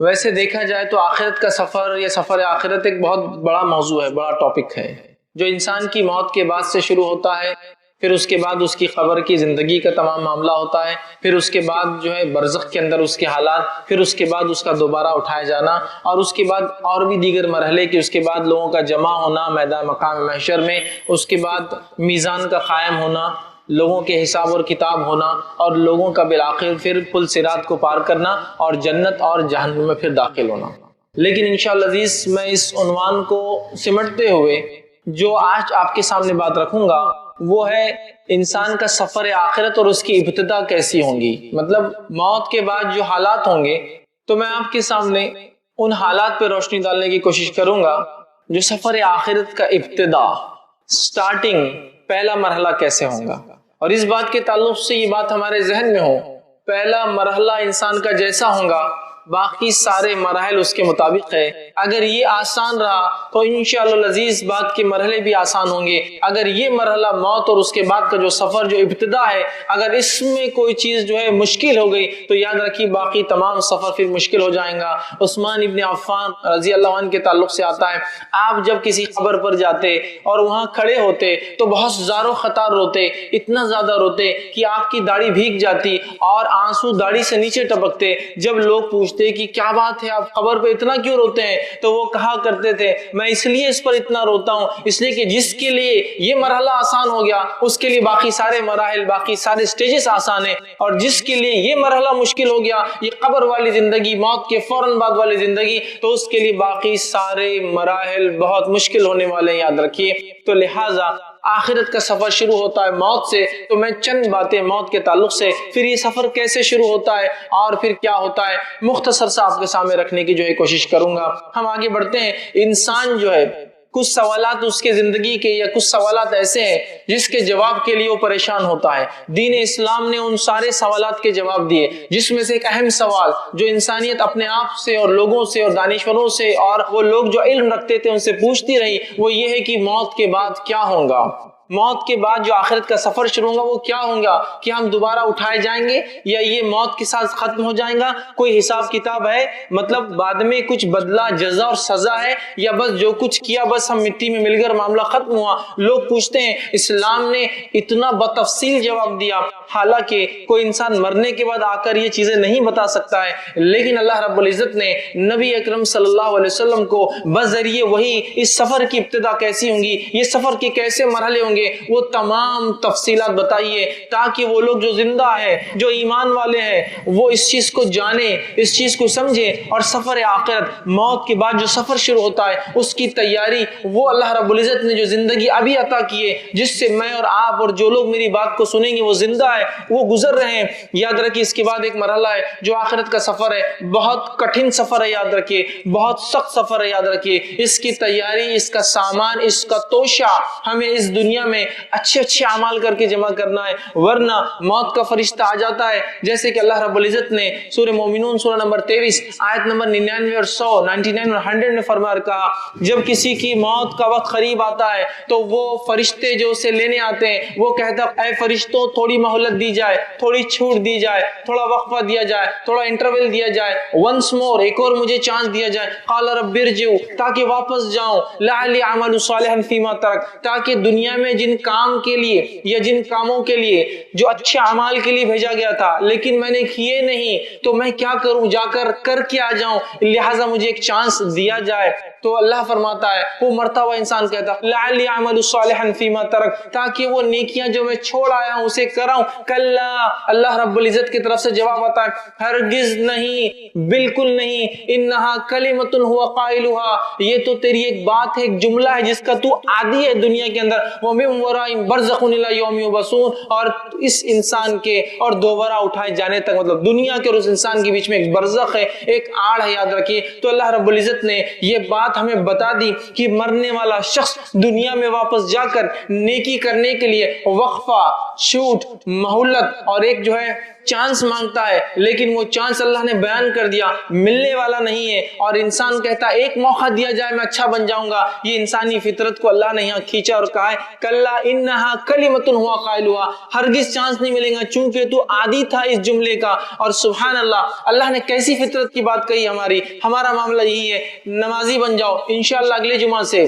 ویسے دیکھا جائے تو آخرت کا سفر یا سفر آخرت ایک بہت بڑا موضوع ہے، بڑا ٹاپک ہے، جو انسان کی موت کے بعد سے شروع ہوتا ہے، پھر اس کے بعد اس کی قبر کی زندگی کا تمام معاملہ ہوتا ہے، پھر اس کے بعد جو ہے برزخ کے اندر اس کے حالات، پھر اس کے بعد اس کا دوبارہ اٹھایا جانا، اور اس کے بعد اور بھی دیگر مرحلے کہ اس کے بعد لوگوں کا جمع ہونا میدان مقام محشر میں، اس کے بعد میزان کا قائم ہونا، لوگوں کے حساب اور کتاب ہونا، اور لوگوں کا بالآخر پھر پل صراط کو پار کرنا اور جنت اور جہنم میں پھر داخل ہونا۔ لیکن انشاءاللہ عزیز میں اس عنوان کو سمٹتے ہوئے جو آج آپ کے سامنے بات رکھوں گا وہ ہے انسان کا سفر آخرت اور اس کی ابتدا کیسی ہوں گی، مطلب موت کے بعد جو حالات ہوں گے۔ تو میں آپ کے سامنے ان حالات پہ روشنی ڈالنے کی کوشش کروں گا جو سفر آخرت کا ابتدا، سٹارٹنگ، پہلا مرحلہ کیسے ہوگا، اور اس بات کے تعلق سے یہ بات ہمارے ذہن میں ہو، پہلا مرحلہ انسان کا جیسا ہوگا باقی سارے مراحل اس کے مطابق ہے۔ اگر یہ آسان رہا تو انشاءاللہ العزیز بعد کے مرحلے بھی آسان ہوں گے۔ اگر یہ مرحلہ موت اور اس کے بعد کا جو سفر جو ابتدا ہے، اگر اس میں کوئی چیز جو ہے مشکل ہو گئی تو یاد رکھیے باقی تمام سفر پھر مشکل ہو جائیں گا۔ عثمان ابن عفان رضی اللہ عنہ کے تعلق سے آتا ہے، آپ جب کسی قبر پر جاتے اور وہاں کھڑے ہوتے تو بہت زارو خطار روتے، اتنا زیادہ روتے کہ آپ کی داڑھی بھیگ جاتی اور آنسو داڑھی سے نیچے ٹپکتے۔ جب لوگ پوچھتے کہ کیا بات ہے آپ قبر پہ اتنا کیوں روتے ہیں، تو وہ کہا کرتے تھے میں اس لیے اس پر اتنا روتا ہوں اس لیے کہ جس کے لیے یہ مرحلہ آسان ہو گیا اس کے لیے باقی سارے مراحل، باقی سارے سٹیجز آسان ہیں، اور جس کے لیے یہ مرحلہ مشکل ہو گیا، یہ قبر والی زندگی، موت کے فوراً بعد والی زندگی، تو اس کے لیے باقی سارے مراحل بہت مشکل ہونے والے ہیں، یاد رکھیے۔ تو لہٰذا آخرت کا سفر شروع ہوتا ہے موت سے، تو میں چند باتیں موت کے تعلق سے، پھر یہ سفر کیسے شروع ہوتا ہے اور پھر کیا ہوتا ہے، مختصر سا آپ کے سامنے رکھنے کی جو ہے کوشش کروں گا۔ ہم آگے بڑھتے ہیں۔ انسان جو ہے کچھ سوالات اس کے زندگی کے یا کچھ سوالات ایسے ہیں جس کے جواب کے لیے وہ پریشان ہوتا ہے۔ دین اسلام نے ان سارے سوالات کے جواب دیے، جس میں سے ایک اہم سوال جو انسانیت اپنے آپ سے اور لوگوں سے اور دانشوروں سے اور وہ لوگ جو علم رکھتے تھے ان سے پوچھتی رہی، وہ یہ ہے کہ موت کے بعد کیا ہوگا، موت کے بعد جو آخرت کا سفر شروع ہوگا وہ کیا ہوگا، کہ ہم دوبارہ اٹھائے جائیں گے یا یہ موت کے ساتھ ختم ہو جائیں گا، کوئی حساب کتاب ہے، مطلب بعد میں کچھ بدلہ جزا اور سزا ہے، یا بس جو کچھ کیا بس ہم مٹی میں مل کر معاملہ ختم ہوا۔ لوگ پوچھتے ہیں، اسلام نے اتنا بتفصیل جواب دیا، حالانکہ کوئی انسان مرنے کے بعد آ کر یہ چیزیں نہیں بتا سکتا ہے، لیکن اللہ رب العزت نے نبی اکرم صلی اللہ علیہ وسلم کو بذریعہ وہی اس سفر کی ابتدا کیسی ہوں گی، یہ سفر کے کیسے مرحلے ہوں گے، وہ تمام تفصیلات بتائیے، تاکہ وہ لوگ جو زندہ ہیں، جو ایمان والے ہیں، وہ اس چیز کو جانیں، اس چیز کو سمجھیں، اور سفر آخرت، موت کے بعد جو سفر شروع ہوتا ہے اس کی تیاری وہ اللہ رب العزت نے جو زندگی ابھی عطا کی ہے، جس سے میں اور آپ اور جو لوگ میری بات کو سنیں گے وہ زندہ ہے، وہ گزر رہے ہیں۔ یاد رکھیے اس کے بعد ایک مرحلہ ہے جو آخرت کا سفر ہے، بہت کٹھن سفر ہے، یاد رکھیے بہت سخت سفر ہے، یاد رکھیے اس کی تیاری، اس کا سامان، اس کا توشہ ہمیں اس دنیا میں اچھے اچھے اعمال کر کے جمع کرنا ہے، ورنہ موت کا فرشتہ آ جاتا ہے، جیسے کہ اللہ رب العزت نے سورہ مومنون سورہ نمبر 23 آیت نمبر 99 اور 100 99 اور 100 میں فرما کہا، جب کسی کی موت کا وقت قریب آتا ہے تو وہ فرشتے جو اسے لینے آتے ہیں وہ کہتا ہے اے فرشتوں تھوڑی مہلت دی جائے، تھوڑی چھوٹ دی جائے، تھوڑا وقفہ دیا جائے، تھوڑا انٹرول دیا جائے، ونس مور ایک اور مجھے چانس دیا جائے، قال رب ارجعوا تاکہ واپس جاؤں، لعلی اعمل صالحا فیما ترک تاکہ دنیا میں جن کام کے لیے یا جن کاموں کے لیے جو اچھے اعمال کے لیے بھیجا گیا تھا لیکن میں نے کیے نہیں تو میں کیا کروں، جا کر کے آ جاؤں، لہٰذا مجھے ایک چانس دیا جائے۔ تو اللہ فرماتا ہے، وہ مرتا ہوا انسان کہتا ہے لعلی اعمل صالحا فیما ترک تاکہ وہ نیکیاں جو میں چھوڑ آیا ہوں اسے کراؤں۔ کلا، اللہ رب العزت کی طرف سے جواب آتا ہے ہرگز نہیں، بالکل نہیں، انہا کلمۃ هو قائلها، یہ تو تیری ایک بات ہے، ایک جملہ ہے جس کا تو عادی ہے دنیا کے اندر، وَمِن وَرَائِهِمْ بَرْزَخٌ إِلَىٰ يَوْمِ يُبْعَثُونَ، اور اس انسان کے اور دوبارہ اٹھائے جانے تک، مطلب دنیا کے اور اس انسان کے بیچ میں ایک برزخ ہے، ایک آڑ ہے، یاد رکھیے۔ تو اللہ رب العزت نے یہ بات ہمیں بتا دی کہ مرنے والا شخص دنیا میں واپس جا کر نیکی کرنے کے لیے وقفہ، چھوٹ، مہلت اور ایک جو ہے چانس مانگتا ہے، لیکن وہ چانس اللہ نے بیان کر دیا ملنے والا نہیں ہے، اور انسان کہتا ہے ایک موقع دیا جائے میں اچھا بن جاؤں گا۔ یہ انسانی فطرت کو اللہ نے یہاں کھینچا اور کہا ہے کلا انہا کلمۃ ہوا قائلھا، ہرگز چانس نہیں ملے گا چونکہ تو عادی تھا اس جملے کا۔ اور سبحان اللہ نے کیسی فطرت کی بات کہی ہمارا معاملہ یہی ہے، نمازی بن جاؤ انشاءاللہ اگلے جمعہ سے،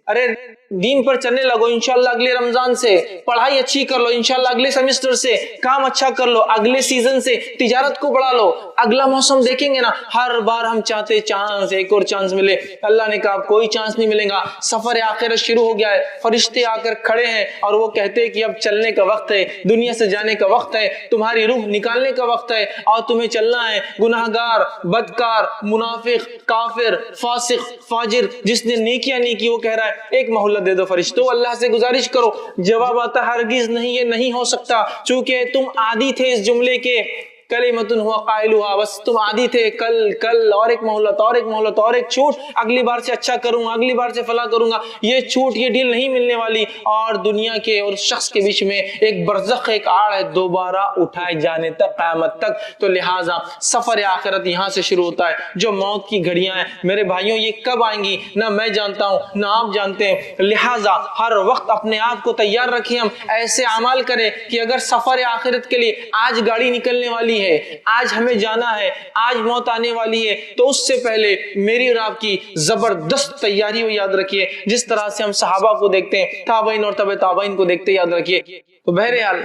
ارے دین پر چلنے لگو انشاءاللہ اگلے رمضان سے، پڑھائی اچھی کر لو انشاءاللہ اگلے سیمسٹر سے، کام اچھا کر لو اگلے سیزن سے، تجارت کو بڑھا لو، اگلا موسم دیکھیں گے نا۔ ہر بار ہم چاہتے چانس، ایک اور چانس ملے، اللہ نے کہا کوئی چانس نہیں ملے گا۔ سفر آخرت شروع ہو گیا ہے، فرشتے آ کر کھڑے ہیں اور وہ کہتے ہیں کہ اب چلنے کا وقت ہے، دنیا سے جانے کا وقت ہے، تمہاری روح نکالنے کا وقت ہے اور تمہیں چلنا ہے۔ گناہگار، بدکار، منافق، کافر، فاسق، فاجر جس نے نیکیاں نہیں کی وہ کہہ رہا ہے ایک مہلت دے دو فرشتوں، اللہ سے گزارش کرو۔ جواب آتا ہرگز نہیں، یہ نہیں ہو سکتا چونکہ تم عادی تھے اس جملے کے، کلمۃ ہوا قائلھا، بس تم عادی تھے، کل اور ایک مہلت اور ایک مہلت اور ایک چھوٹ، اگلی بار سے اچھا کروں گا، اگلی بار سے فلاں کروں گا۔ یہ چھوٹ، یہ ڈیل نہیں ملنے والی، اور دنیا کے اور شخص کے بیچ میں ایک برزخ، ایک آڑ ہے دوبارہ اٹھائے جانے تک، قیامت تک۔ تو لہٰذا سفر آخرت یہاں سے شروع ہوتا ہے۔ جو موت کی گھڑیاں ہیں میرے بھائیوں یہ کب آئیں گی نہ میں جانتا ہوں نہ آپ جانتے ہیں، لہٰذا ہر وقت اپنے آپ کو تیار رکھیں، ہم ایسے اعمال کریں کہ اگر سفر آخرت کے لیے آج گاڑی نکلنے والی ہے، آج ہمیں جانا ہے، آج موت آنے والی ہے، تو اس سے پہلے میری اور آپ کی زبردست تیاری ہو، یاد رکھیے۔ جس طرح سے ہم صحابہ کو دیکھتے ہیں، تابعین اور تبع تابعین کو دیکھتے ہیں، یاد رکھیے۔ تو بہرحال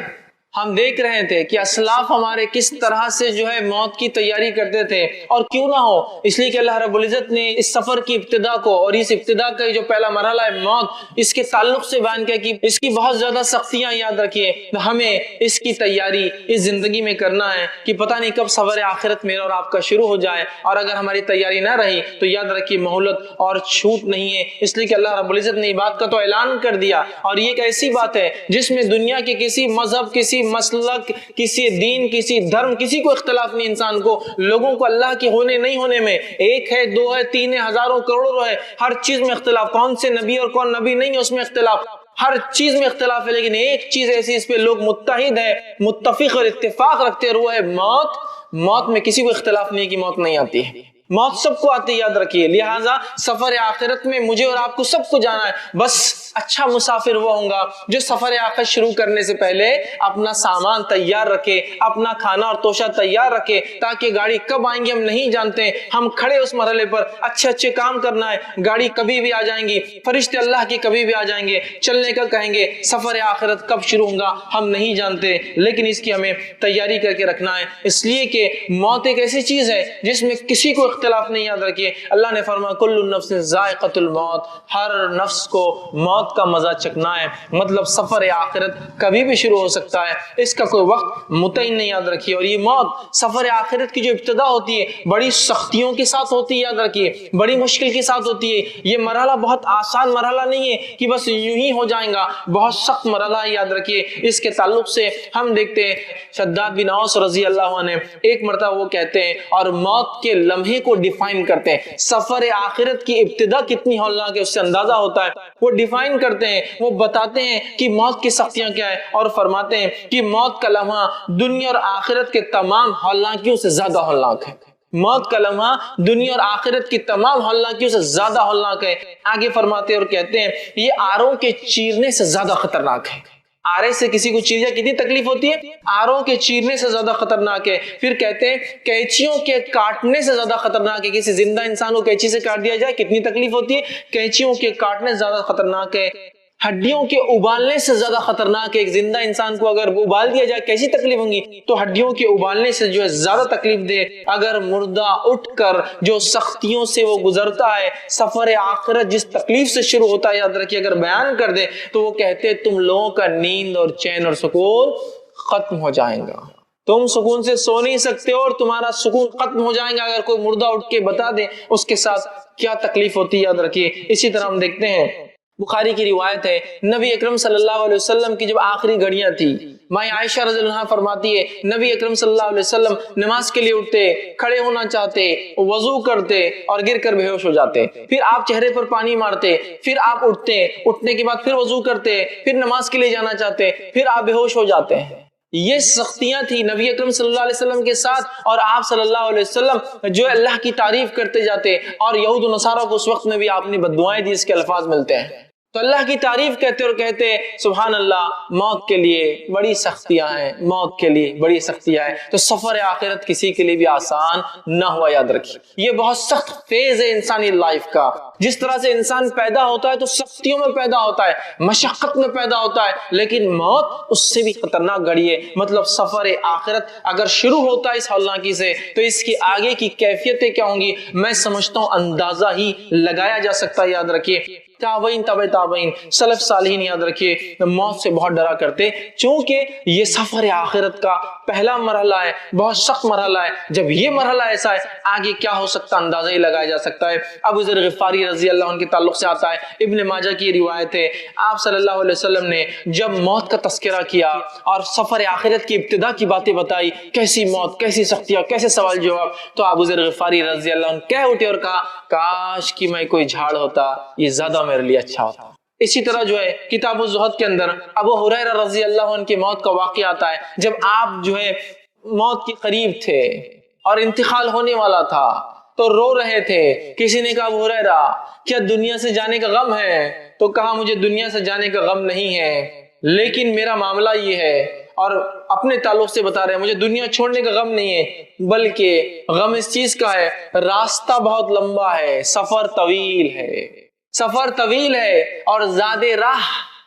ہم دیکھ رہے تھے کہ اسلاف ہمارے کس طرح سے جو ہے موت کی تیاری کرتے تھے، اور کیوں نہ ہو اس لیے کہ اللہ رب العزت نے اس سفر کی ابتدا کو اور اس ابتدا کا جو پہلا مرحلہ ہے موت، اس کے تعلق سے بیان کیا کہ اس کی بہت زیادہ سختیاں، یاد رکھیے ہمیں اس کی تیاری اس زندگی میں کرنا ہے کہ پتہ نہیں کب سفر آخرت میرا اور آپ کا شروع ہو جائے، اور اگر ہماری تیاری نہ رہی تو یاد رکھیے مہلت اور چھوٹ نہیں ہے، اس لیے کہ اللہ رب العزت نے بات کا تو اعلان کر دیا، اور یہ ایک ایسی بات ہے جس میں دنیا کے کسی مذہب، کسی مسلک، کسی دین، کسی دھرم، کسی کو اختلاف نہیں، انسان کو، لوگوں کو اللہ کے ہونے نہیں ہونے میں، ایک ہے، دو ہے، تین ہے، ہزاروں کروڑوں ہے، ہر چیز میں اختلاف، کون سے نبی اور کون نبی نہیں ہے اس میں اختلاف، ہر چیز میں اختلاف ہے، لیکن ایک چیز ایسی اس پہ لوگ متحد ہیں، متفق اور اتفاق رکھتے ہیں، اور وہ ہے موت۔ موت میں کسی کو اختلاف نہیں کہ موت نہیں آتی ہے، موت سب کو آتی ہے، یاد رکھیے۔ لہٰذا سفر آخرت میں مجھے اور آپ کو سب کو جانا ہے، بس اچھا مسافر وہ ہوں گا جو سفر آخرت شروع کرنے سے پہلے اپنا سامان تیار رکھے، اپنا کھانا اور توشہ تیار رکھے، تاکہ گاڑی کب آئیں گی ہم نہیں جانتے، ہم کھڑے اس مرحلے پر، اچھے اچھے کام کرنا ہے، گاڑی کبھی بھی آ جائیں گی، فرشتے اللہ کی کبھی بھی آ جائیں گے، چلنے کا کہیں گے، سفر آخرت کب شروع ہوگا ہم نہیں جانتے، لیکن اس کی ہمیں تیاری کر کے رکھنا ہے، اس لیے کہ موت ایک ایسی چیز ہے جس میں کسی کو اختلاف نہیں، یاد رکھیے۔ اللہ نے فرمایا کل نفس ذائقۃ الموت، ہر نفس کو موت کا مزہ چکھنا ہے، مطلب سفر آخرت کبھی بھی شروع ہو سکتا ہے، اس کا کوئی وقت متعین نہیں، یاد رکھیے۔ اور یہ موت سفر آخرت کی جو ابتدا ہوتی ہے بڑی سختیوں کے ساتھ ہوتی ہے، یاد رکھیے، بڑی مشکل کے ساتھ ہوتی ہے، یہ مرحلہ بہت آسان مرحلہ نہیں ہے کہ بس یوں ہی ہو جائیں گا، بہت سخت مرحلہ ہے، یاد رکھیے۔ اس کے تعلق سے ہم دیکھتے ہیں شداد بن اوس رضی اللہ عنہ ایک مرتبہ وہ کہتے ہیں اور موت کے لمحے کو ڈیفائن کرتے ہیں، سفر آخرت کی ابتدا کتنی ہولناک ہے اس سے اندازہ ہوتا ہے، وہ ڈیفائن کرتے ہیں، وہ بتاتے ہیں کہ موت کی سختیاں کیا ہے، اور فرماتے ہیں کہ موت کا لمحہ دنیا اور آخرت کے تمام ہولناکیوں سے زیادہ ہولناک ہے، موت کا لمحہ دنیا اور آخرت کی تمام ہولناکیوں سے زیادہ ہولناک ہے۔ آگے فرماتے ہیں اور کہتے ہیں یہ آروں کے چیرنے سے زیادہ خطرناک ہے، آرے سے کسی کو چیرنے کتنی تکلیف ہوتی ہے، آروں کے چیرنے سے زیادہ خطرناک ہے۔ پھر کہتے ہیں کینچیوں کے کاٹنے سے زیادہ خطرناک ہے، کسی زندہ انسان کو کینچی سے کاٹ دیا جائے کتنی تکلیف ہوتی ہے، کینچیوں کے کاٹنے سے زیادہ خطرناک ہے۔ ہڈیوں کے ابالنے سے زیادہ خطرناک ہے، ایک زندہ انسان کو اگر ابال دیا جائے کیسی تکلیف ہوں گی، تو ہڈیوں کے ابالنے سے جو ہے زیادہ تکلیف دے۔ اگر مردہ اٹھ کر جو سختیوں سے وہ گزرتا ہے، سفر آخرت جس تکلیف سے شروع ہوتا ہے، یاد رکھیے اگر بیان کر دے تو وہ کہتے تم لوگوں کا نیند اور چین اور سکون ختم ہو جائیں گا، تم سکون سے سو نہیں سکتے اور تمہارا سکون ختم ہو جائے گا اگر کوئی مردہ اٹھ کے بتا دے اس کے ساتھ کیا تکلیف ہوتی ہے، یاد رکھیے۔ اسی طرح ہم دیکھتے ہیں بخاری کی روایت ہے، نبی اکرم صلی اللہ علیہ وسلم کی جب آخری گھڑیاں تھی، ماں عائشہ رضی اللہ عنہا فرماتی ہے نبی اکرم صلی اللہ علیہ وسلم نماز کے لیے اٹھتے، کھڑے ہونا چاہتے، وضو کرتے اور گر کر بے ہوش ہو جاتے، پھر آپ چہرے پر پانی مارتے، پھر آپ اٹھتے، اٹھنے کے بعد پھر وضو کرتے، پھر نماز کے لیے جانا چاہتے، پھر آپ بے ہوش ہو جاتے ہیں۔ یہ سختیاں تھی نبی اکرم صلی اللہ علیہ وسلم کے ساتھ، اور آپ صلی اللہ علیہ وسلم جو اللہ کی تعریف کرتے جاتے، اور یہود و نصارہ کو اس وقت میں بھی آپ نے بددعائیں دی، اس کے الفاظ ملتے ہیں، تو اللہ کی تعریف کہتے اور کہتے سبحان اللہ، موت کے لیے بڑی سختیاں ہیں، موت کے لیے بڑی سختیاں ہیں۔ تو سفر آخرت کسی کے لیے بھی آسان نہ ہوا، یاد رکھیے یہ بہت سخت فیز ہے انسانی لائف کا۔ جس طرح سے انسان پیدا ہوتا ہے تو سختیوں میں پیدا ہوتا ہے، مشقت میں پیدا ہوتا ہے، لیکن موت اس سے بھی خطرناک گھڑی ہے۔ مطلب سفر آخرت اگر شروع ہوتا ہے اس ہولناکی سے، تو اس کی آگے کی کیفیتیں کیا ہوں گی میں سمجھتا ہوں اندازہ ہی لگایا جا سکتا ہے۔ یاد رکھیے تابعین تبع تابعین سلف صالحین یاد رکھیے موت سے بہت ڈرا کرتے، چونکہ یہ سفر آخرت کا پہلا مرحلہ ہے، بہت سخت مرحلہ ہے۔ جب یہ مرحلہ ایسا ہے، آگے کیا ہو سکتا اندازہ ہی لگایا جا سکتا ہے۔ ابو ذر غفاری رضی اللہ عنہ کے تعلق سے آتا ہے، ابن ماجہ کی روایت ہے، آپ صلی اللہ علیہ وسلم نے جب موت کا تذکرہ کیا اور سفر آخرت کی ابتدا کی باتیں بتائی، کیسی موت، کیسی سختیاں، کیسے سوال جواب، تو ابو ذر غفاری رضی اللہ عنہ کہہ اٹھے اور کہا کاش کہ میں کوئی جھاڑ ہوتا، یہ زیادہ میرے لیے اچھا ہوتا۔ اسی طرح جو ہے کتاب الزہد کے اندر ابو ہریرہ رضی اللہ عنہ کی موت کا واقعہ آتا ہے، جب آپ جو ہے موت کے قریب تھے اور انتقال ہونے والا تھا تو رو رہے تھے۔ کسی نے کہا ابو ہریرہ کیا دنیا سے جانے کا غم ہے؟ تو کہا مجھے دنیا سے جانے کا غم نہیں ہے، لیکن میرا معاملہ یہ ہے، اور اپنے تعلق سے بتا رہے ہیں مجھے دنیا چھوڑنے کا غم نہیں ہے، بلکہ غم اس چیز کا ہے راستہ بہت لمبا ہے، سفر طویل ہے، سفر طویل ہے، اور زیادہ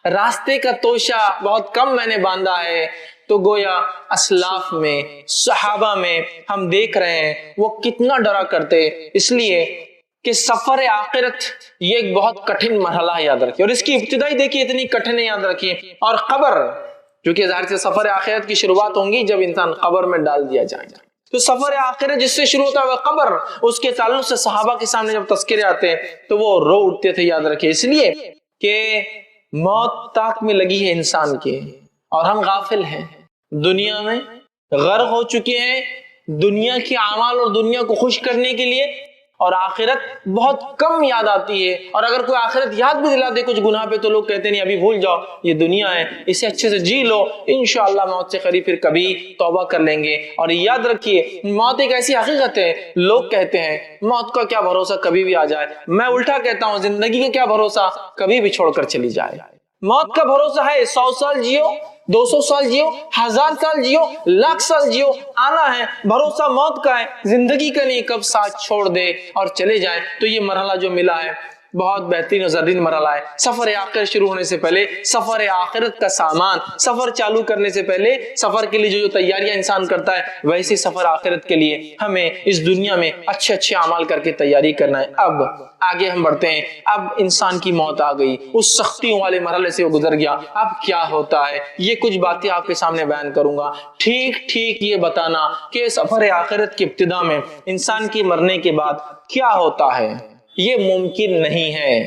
راستے کا توشہ بہت کم میں نے باندھا ہے۔ تو گویا اسلاف میں، صحابہ میں ہم دیکھ رہے ہیں وہ کتنا ڈرا کرتے، اس لیے کہ سفر آخرت یہ ایک بہت کٹھن مرحلہ ہے، یاد رکھیے، اور اس کی ابتدائی دیکھیے اتنی کٹھن ہے، یاد رکھیے۔ اور قبر، کیونکہ ظاہر سے سفر آخرت کی شروعات ہوں گی جب انسان قبر میں ڈال دیا جائے گا، تو سفر آخرت جس سے شروع ہوتا ہے وہ قبر، اس کے تعلق سے صحابہ کے سامنے جب تذکرے آتے ہیں تو وہ رو اٹھتے تھے، یاد رکھیے، اس لیے کہ موت طاق میں لگی ہے انسان کے، اور ہم غافل ہیں، دنیا میں غرق ہو چکے ہیں دنیا کے اعمال اور دنیا کو خوش کرنے کے لیے، اور آخرت بہت کم یاد آتی ہے۔ اور اگر کوئی آخرت یاد بھی دلا دے کچھ گناہ پہ تو لوگ کہتے نہیں ابھی بھول جاؤ، یہ دنیا ہے، اسے اچھے سے جی لو، انشاءاللہ موت سے قریب پھر کبھی توبہ کر لیں گے۔ اور یاد رکھیے موت ایک ایسی حقیقت ہے، لوگ کہتے ہیں موت کا کیا بھروسہ کبھی بھی آ جائے، میں الٹا کہتا ہوں زندگی کا کیا بھروسہ کبھی بھی چھوڑ کر چلی جائے۔ موت کا بھروسہ ہے 100 سال جیو، 200 سال جیو، 1000 سال جیو، لاکھ سال جیو، آنا ہے، بھروسہ موت کا ہے، زندگی کا نہیں، کب ساتھ چھوڑ دے اور چلے جائے۔ تو یہ مرحلہ جو ملا ہے بہت بہترین و زرین مرحلہ ہے۔ سفر آخرت شروع ہونے سے پہلے سفر آخرت کا سامان، سفر چالو کرنے سے پہلے سفر کے لیے جو تیاریاں انسان کرتا ہے، ویسے سفر آخرت کے لیے ہمیں اس دنیا میں اچھے اچھے اعمال کر کے تیاری کرنا ہے۔ اب آگے ہم بڑھتے ہیں، اب انسان کی موت آ گئی، اس سختیوں والے مرحلے سے وہ گزر گیا، اب کیا ہوتا ہے یہ کچھ باتیں آپ کے سامنے بیان کروں گا۔ ٹھیک یہ بتانا کہ سفر آخرت کی ابتدا میں انسان کی مرنے کے بعد کیا ہوتا ہے یہ ممکن نہیں ہے،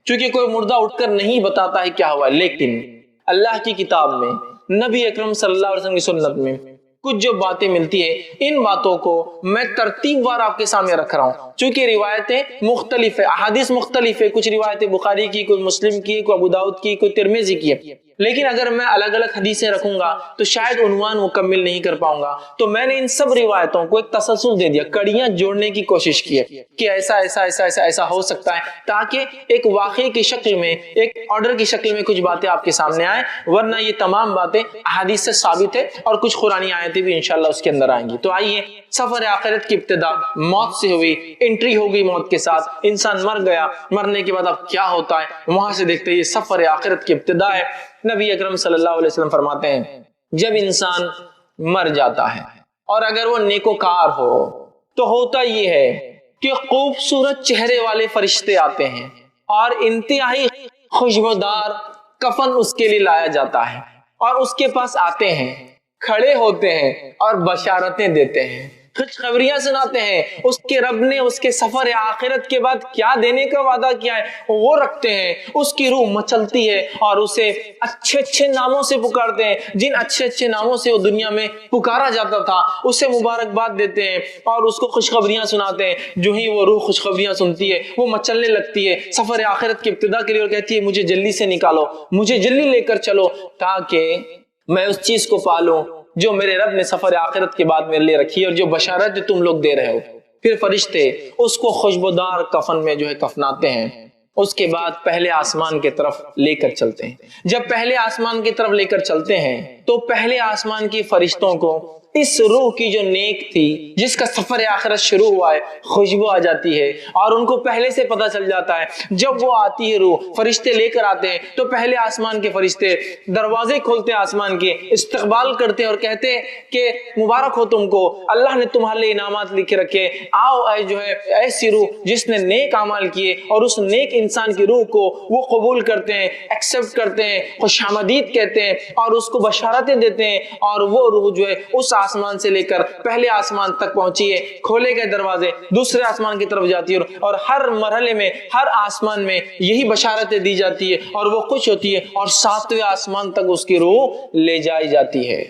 چونکہ کوئی مردہ اٹھ کر نہیں بتاتا ہے کیا ہوا، لیکن اللہ کی کتاب میں، نبی اکرم صلی اللہ علیہ وسلم کی سنت میں کچھ جو باتیں ملتی ہیں، ان باتوں کو میں ترتیب وار آپ کے سامنے رکھ رہا ہوں، چونکہ روایتیں مختلف ہیں، احادیث مختلف ہے، کچھ روایتیں بخاری کی، کوئی مسلم کی، کوئی ابو داؤد کی، کوئی ترمذی کی ہے، لیکن اگر میں الگ الگ حدیثیں رکھوں گا تو شاید عنوان مکمل نہیں کر پاؤں گا، تو میں نے ان سب روایتوں کو ایک تسلسل دے دیا، کڑیاں جوڑنے کی کوشش کی ہے کہ ایسا ایسا ایسا ایسا ایسا ہو سکتا ہے، تاکہ ایک واقعے کی شکل میں، ایک آرڈر کی شکل میں کچھ باتیں آپ کے سامنے آئیں، ورنہ یہ تمام باتیں احادیث سے ثابت ہے اور کچھ قرآنی آیتیں بھی انشاءاللہ اس کے اندر آئیں گی۔ تو آئیے، سفر آخرت کی ابتدا موت سے ہوئی، انٹری ہو گئی موت کے ساتھ، انسان مر گیا، مرنے کے بعد اب کیا ہوتا ہے وہاں سے دیکھتے ہیں، یہ سفر آخرت کی ابتدا ہے۔ نبی اکرم صلی اللہ علیہ وسلم فرماتے ہیں جب انسان مر جاتا ہے اور اگر وہ نیکوکار ہو تو ہوتا یہ ہے کہ خوبصورت چہرے والے فرشتے آتے ہیں اور انتہائی خوشبودار کفن اس کے لیے لایا جاتا ہے، اور اس کے پاس آتے ہیں، کھڑے ہوتے ہیں اور بشارتیں دیتے ہیں، خوشخبریاں سناتے ہیں، اس کے رب نے اس کے سفر آخرت کے بعد کیا دینے کا وعدہ کیا ہے وہ رکھتے ہیں، اس کی روح مچلتی ہے اور اسے اچھے اچھے ناموں سے پکارتے ہیں، جن اچھے اچھے ناموں سے وہ دنیا میں پکارا جاتا تھا اسے مبارکباد دیتے ہیں اور اس کو خوشخبریاں سناتے ہیں۔ جو ہی وہ روح خوشخبریاں سنتی ہے وہ مچلنے لگتی ہے سفر آخرت کی ابتدا کے لیے اور کہتی ہے مجھے جلدی سے نکالو، مجھے جلدی لے کر چلو تاکہ میں اس چیز کو پالوں جو میرے رب نے سفر آخرت کے بعد میرے لیے رکھی ہے اور جو بشارت جو تم لوگ دے رہے ہو۔ پھر فرشتے اس کو خوشبودار کفن میں جو ہے کفناتے ہیں، اس کے بعد پہلے آسمان کی طرف لے کر چلتے ہیں۔ جب پہلے آسمان کی طرف لے کر چلتے ہیں تو پہلے آسمان کی فرشتوں کو اس روح کی جو نیک تھی، جس کا سفر آخرت شروع ہوا ہے، خوشبو آ جاتی ہے، اور ان کو پہلے سے پتہ چل جاتا ہے جب وہ آتی ہے روح، فرشتے لے کر آتے ہیں تو پہلے آسمان کے فرشتے دروازے کھولتے ہیں، آسمان کے استقبال کرتے ہیں اور کہتے ہیں کہ مبارک ہو تم کو، اللہ نے تمہارے لیے انعامات لکھ رکھے، آؤ اے جو ہے ایسی روح جس نے نیک اعمال کیے، اور اس نیک انسان کی روح کو وہ قبول کرتے ہیں، ایکسپٹ کرتے ہیں، خوش آمدید کہتے ہیں اور اس کو بشارتیں دیتے ہیں، اور وہ روح جو ہے اس آسمان سے لے کر پہلے آسمان تک پہنچی ہے، کھولے گئے دروازے دوسرے آسمان کی طرف جاتی ہے، اور ہر مرحلے میں ہر آسمان میں یہی بشارتیں دی جاتی ہے اور وہ خوش ہوتی ہے، اور 7ویں آسمان تک اس کی روح لے جائی جاتی ہے،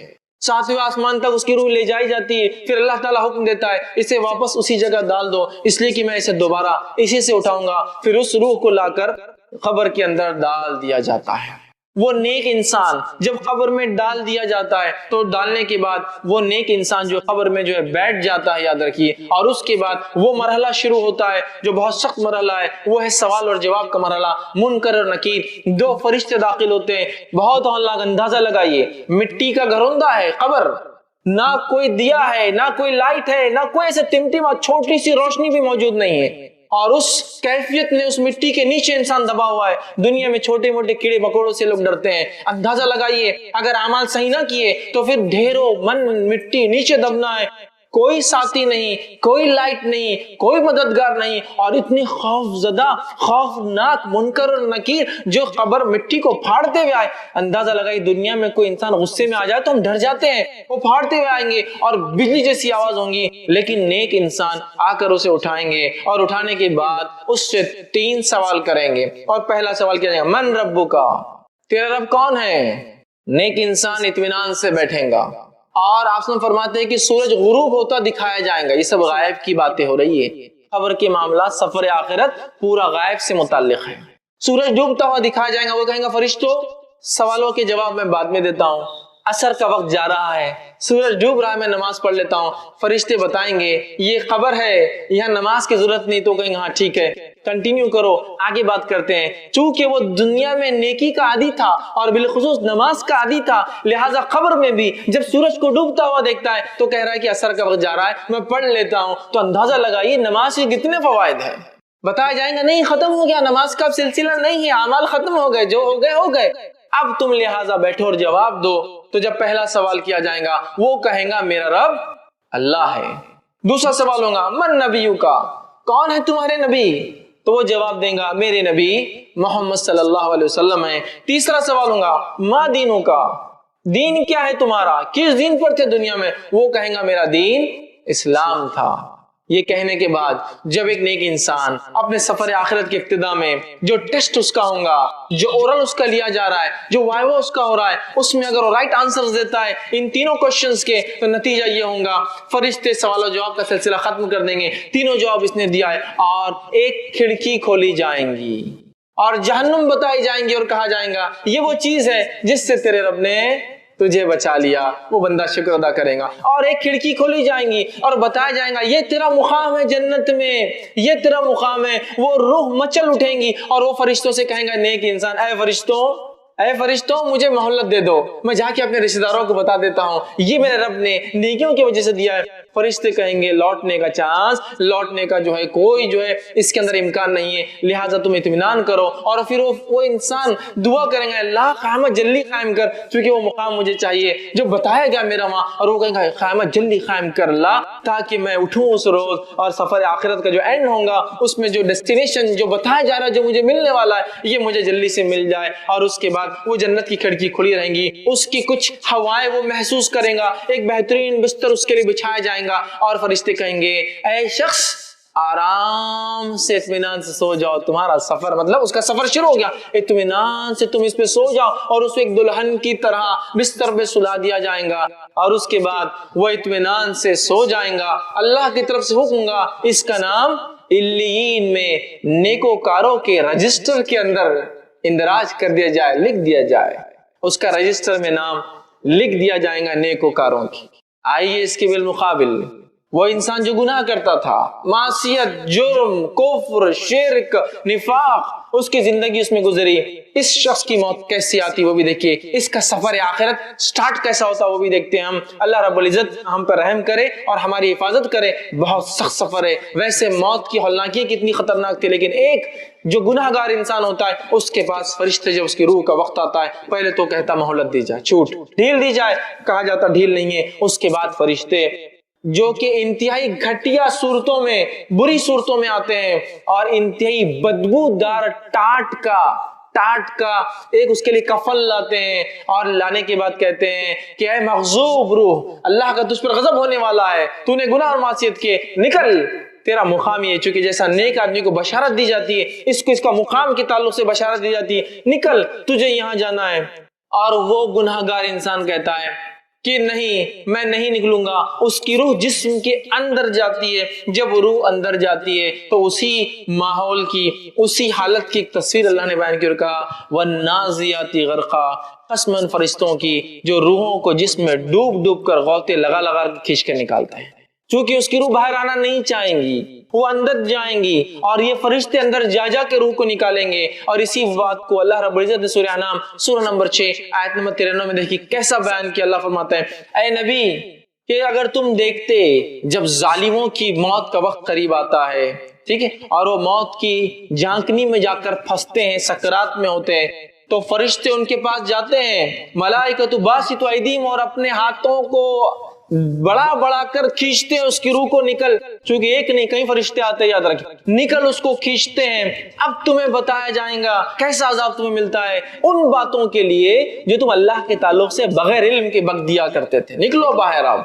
7ویں آسمان تک اس کی روح لے جائی جاتی ہے۔ پھر اللہ تعالیٰ حکم دیتا ہے اسے واپس اسی جگہ ڈال دو، اس لیے کہ میں اسے دوبارہ اسی سے اٹھاؤں گا۔ پھر اس روح کو لا کر قبر کے اندر ڈال دیا جاتا ہے۔ وہ نیک انسان جب قبر میں ڈال دیا جاتا ہے تو ڈالنے کے بعد وہ نیک انسان جو قبر میں جو ہے بیٹھ جاتا ہے، یاد رکھیے، اور اس کے بعد وہ مرحلہ شروع ہوتا ہے جو بہت سخت مرحلہ ہے، وہ ہے سوال اور جواب کا مرحلہ۔ منکر اور نکیر 2 فرشتے داخل ہوتے ہیں۔ بہت اندازہ لگائیے، مٹی کا گھروندہ ہے قبر، نہ کوئی دیا ہے، نہ کوئی لائٹ ہے، نہ کوئی ایسے ٹمٹما چھوٹی سی روشنی بھی موجود نہیں ہے، اور اس کیفیت میں اس مٹی کے نیچے انسان دبا ہوا ہے۔ دنیا میں چھوٹے موٹے کیڑے مکوڑوں سے لوگ ڈرتے ہیں، اندازہ لگائیے اگر اعمال صحیح نہ کیے تو پھر ڈھیروں من مٹی نیچے دبنا ہے، کوئی ساتھی نہیں، کوئی لائٹ نہیں، کوئی مددگار نہیں، اور اتنی خوف زدہ خوفناک منکر اور نکیر جو قبر مٹی کو پھاڑتے ہوئے آئے۔ اندازہ لگائی دنیا میں کوئی انسان غصے میں آ جائے تو ہم ڈر جاتے ہیں، وہ پھاڑتے ہوئے آئیں گے اور بجلی جیسی آواز ہوں گی، لیکن نیک انسان آ کر اسے اٹھائیں گے، اور اٹھانے کے بعد اس سے 3 سوال کریں گے، اور پہلا سوال کیا جائے گا، من ربک، تیرا رب کون ہے؟ نیک انسان اطمینان سے بیٹھیں گا، اور آپ سے فرماتے ہیں کہ سورج غروب ہوتا دکھایا جائے گا۔ یہ سب غائب کی باتیں ہو رہی ہے، قبر کے معاملات سفر آخرت پورا غائب سے متعلق ہے۔ سورج ڈوبتا ہوا دکھایا جائے گا، وہ کہیں گا فرشتوں سوالوں کے جواب میں بعد میں دیتا ہوں، عصر کا وقت جا رہا ہے، سورج ڈوب رہا ہے، میں نماز پڑھ لیتا ہوں۔ فرشتے بتائیں گے یہ قبر ہے، یہاں نماز کی ضرورت نہیں، تو کہیں گے ہاں ٹھیک ہے کنٹینیو کرو، آگے بات کرتے ہیں۔ چونکہ وہ دنیا میں نیکی کا عادی تھا اور بالخصوص نماز کا عادی تھا، لہٰذا قبر میں بھی جب سورج کو ڈوبتا ہوا دیکھتا ہے تو کہہ رہا ہے کہ عصر کا وقت جا رہا ہے، میں پڑھ لیتا ہوں۔ تو اندازہ لگائیے نماز کے کتنے فوائد ہیں۔ بتایا جائیں گا نہیں ختم ہو گیا، نماز کا سلسلہ نہیں ہے، اعمال ختم ہو گئے، جو ہو گئے ہو گئے، اب تم لہٰذا بیٹھو اور جواب دو۔ تو جب پہلا سوال کیا جائے گا وہ کہیں گا میرا رب اللہ ہے۔ دوسرا سوال ہوگا من نبیوں کا، کون ہے تمہارے نبی؟ تو وہ جواب دیں گا میرے نبی محمد صلی اللہ علیہ وسلم ہے۔ تیسرا سوال ہوگا ما دینوں کا، دین کیا ہے تمہارا، کس دین پر تھے دنیا میں؟ وہ کہیں گا میرا دین اسلام تھا۔ یہ کہنے کے بعد جب ایک نیک انسان اپنے سفر آخرت کی ابتدا میں جو ٹیسٹ اس کا ہوگا، جو اورل اس کا لیا جا رہا ہے، جو وائوا اس کا ہو رہا ہے، اس میں اگر وہ رائٹ آنسر دیتا ہے ان تینوں کوشچنز کے تو نتیجہ یہ ہوگا فرشتے سوال و جواب کا سلسلہ ختم کر دیں گے، تینوں جواب اس نے دیا ہے، اور ایک کھڑکی کھولی جائیں گی اور جہنم بتائی جائیں گی اور کہا جائے گا یہ وہ چیز ہے جس سے تیرے رب نے تجھے بچا لیا۔ وہ بندہ شکر ادا کرے گا، اور ایک کھڑکی کھولی جائیں گی اور بتایا جائے گا یہ تیرا مقام ہے جنت میں، یہ تیرا مقام ہے۔ وہ روح مچل اٹھیں گی اور وہ فرشتوں سے کہیں گا نیک انسان اے فرشتوں مجھے مہلت دے دو، میں جا کے اپنے رشتہ داروں کو بتا دیتا ہوں یہ میرے رب نے نیکیوں کی وجہ سے دیا ہے۔ فرشتے کہیں گے لوٹنے کا چانس، لوٹنے کا جو ہے کوئی جو ہے اس کے اندر امکان نہیں ہے، لہٰذا تم اطمینان کرو۔ اور پھر وہ انسان دعا کریں گے اللہ قیامت جلدی قائم کر، کیونکہ وہ مقام مجھے چاہیے جو بتایا گیا میرا وہاں، اور وہ کہیں گے قیامت جلدی قائم کر اللہ تاکہ میں اٹھوں اس روز، اور سفر آخرت کا جو اینڈ ہوگا اس میں جو ڈیسٹینیشن جو بتایا جا رہا ہے جو مجھے ملنے والا ہے یہ مجھے جلدی سے مل جائے۔ اور اس کے بعد وہ جنت کی کھڑکی کھلی رہیں گی، اس کی کچھ ہوائیں وہ محسوس کریں گا، ایک بہترین بستر اس کے لیے بچھایا جائے گا، اور فرشتے کہیں گے اے شخص آرام سے اطمینان سے سو جاؤ، تمہارا سفر مطلب اس کا سفر شروع ہو گیا، اطمینان سے تم اس پہ سو جاؤ، اور اس کو ایک دلہن کی طرح بستر پہ سلا دیا جائے گا، اور اس کے بعد وہ اطمینان سے سو جائیں گا۔ اللہ کی طرف سے حکم گا اس کا نام علیین میں نیکوکاروں کے رجسٹر کے اندر اندراج کر دیا جائے، لکھ دیا جائے، اس کا رجسٹر میں نام لکھ دیا جائے گا نیکوکاروں کی۔ آئیے اس کے بالمقابل وہ انسان جو گناہ کرتا تھا، معصیت، جرم، کفر، شرک، نفاق، اس کی زندگی اس میں گزری، اس شخص کی موت کیسی آتی وہ بھی دیکھیے، اس کا سفر آخرت سٹارٹ کیسا ہوتا وہ بھی دیکھتے ہیں ہم۔ اللہ رب العزت ہم پر رحم کرے اور ہماری حفاظت کرے۔ بہت سخت سفر ہے، ویسے موت کی ہولناکی کتنی خطرناک تھی، لیکن ایک جو گناہ گار انسان ہوتا ہے اس کے پاس فرشتے جب اس کی روح کا وقت آتا ہے، پہلے تو کہتا مہلت دی جائے، چھوٹ، ڈھیل دی جائے، کہا جاتا ڈھیل نہیں ہے۔ اس کے بعد فرشتے جو کہ انتہائی گھٹیا صورتوں میں، بری صورتوں میں آتے ہیں اور انتہائی بدبودار ٹاٹ کا ایک اس کے لیے کفن لاتے ہیں، اور لانے کے بعد کہتے ہیں کہ اے مغضوب روح، اللہ کا تجھ پر غضب ہونے والا ہے، تو نے گناہ اور معصیت کیے، نکل، تیرا مقام یہ، چونکہ جیسا نیک آدمی کو بشارت دی جاتی ہے، اس کو اس کا مقام کے تعلق سے بشارت دی جاتی ہے، نکل، تجھے یہاں جانا ہے۔ اور وہ گناہ گار انسان کہتا ہے کہ نہیں، میں نہیں نکلوں گا۔ اس کی روح جسم کے اندر جاتی ہے، جب روح اندر جاتی ہے تو اسی ماحول کی، اسی حالت کی ایک تصویر اللہ نے بیان کی اور کہا وَالنَّازِعَاتِ غَرْقًا، قسماً فرشتوں کی جو روحوں کو جسم میں ڈوب کر غوطے لگا کھینچ کے نکالتے ہیں، چونکہ اس کی روح باہر آنا نہیں چاہیں گی، وہ اندر جائیں گی، اور یہ فرشتے اندر جا کے روح کو نکالیں گے۔ اور اسی بات کو اللہ رب العزت نے سورہ انعام سورہ نمبر 6 آیت نمبر 93 میں دیکھیے کیسا بیان کیا۔ اللہ فرماتا ہے اے نبی کہ اگر تم دیکھتے جب ظالموں کی موت کا وقت قریب آتا ہے، ٹھیک ہے، اور وہ موت کی جھانکنی میں جا کر پھنستے ہیں، سکرات میں ہوتے ہیں، تو فرشتے ان کے پاس جاتے ہیں، ملائکۃ باسطوا ایدیہم، اور اپنے ہاتھوں کو بڑا کر کھینچتے ہیں اس کی روح کو، نکل، چونکہ ایک نہیں کئی فرشتے آتے ہیں، یاد رکھیں، نکل، اس کو کھینچتے ہیں۔ اب تمہیں بتایا جائے گا کیسا عذاب تمہیں ملتا ہے ان باتوں کے لیے جو تم اللہ کے تعلق سے بغیر علم کے بک دیا کرتے تھے، نکلو باہر آؤ۔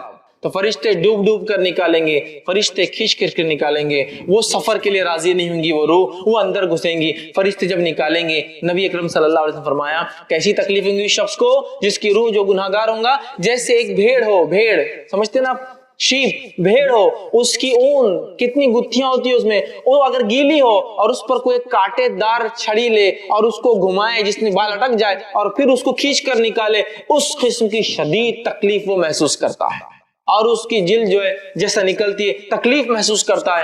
تو فرشتے ڈوب کر نکالیں گے، فرشتے کھینچ کر نکالیں گے، وہ سفر کے لیے راضی نہیں ہوں گی، وہ روح وہ اندر گھسیں گی۔ فرشتے جب نکالیں گے، نبی اکرم صلی اللہ علیہ وسلم فرمایا کیسی تکلیف ہوں گی اس شخص کو جس کی روح جو گناہ گار ہوں گا، جیسے ایک بھیڑ ہو، بھیڑ سمجھتے نا، شیپ، بھیڑ ہو، اس کی اون کتنی گتھیاں ہوتی ہے اس میں، وہ اگر گیلی ہو اور اس پر کوئی کانٹے دار چھڑی لے اور اس کو گھمائے جس میں بال اٹک جائے اور پھر اس کو کھینچ کر نکالے، اس قسم کی شدید تکلیف وہ محسوس کرتا ہے، اور اس کی جلد جو ہے جیسا نکلتی ہے تکلیف محسوس کرتا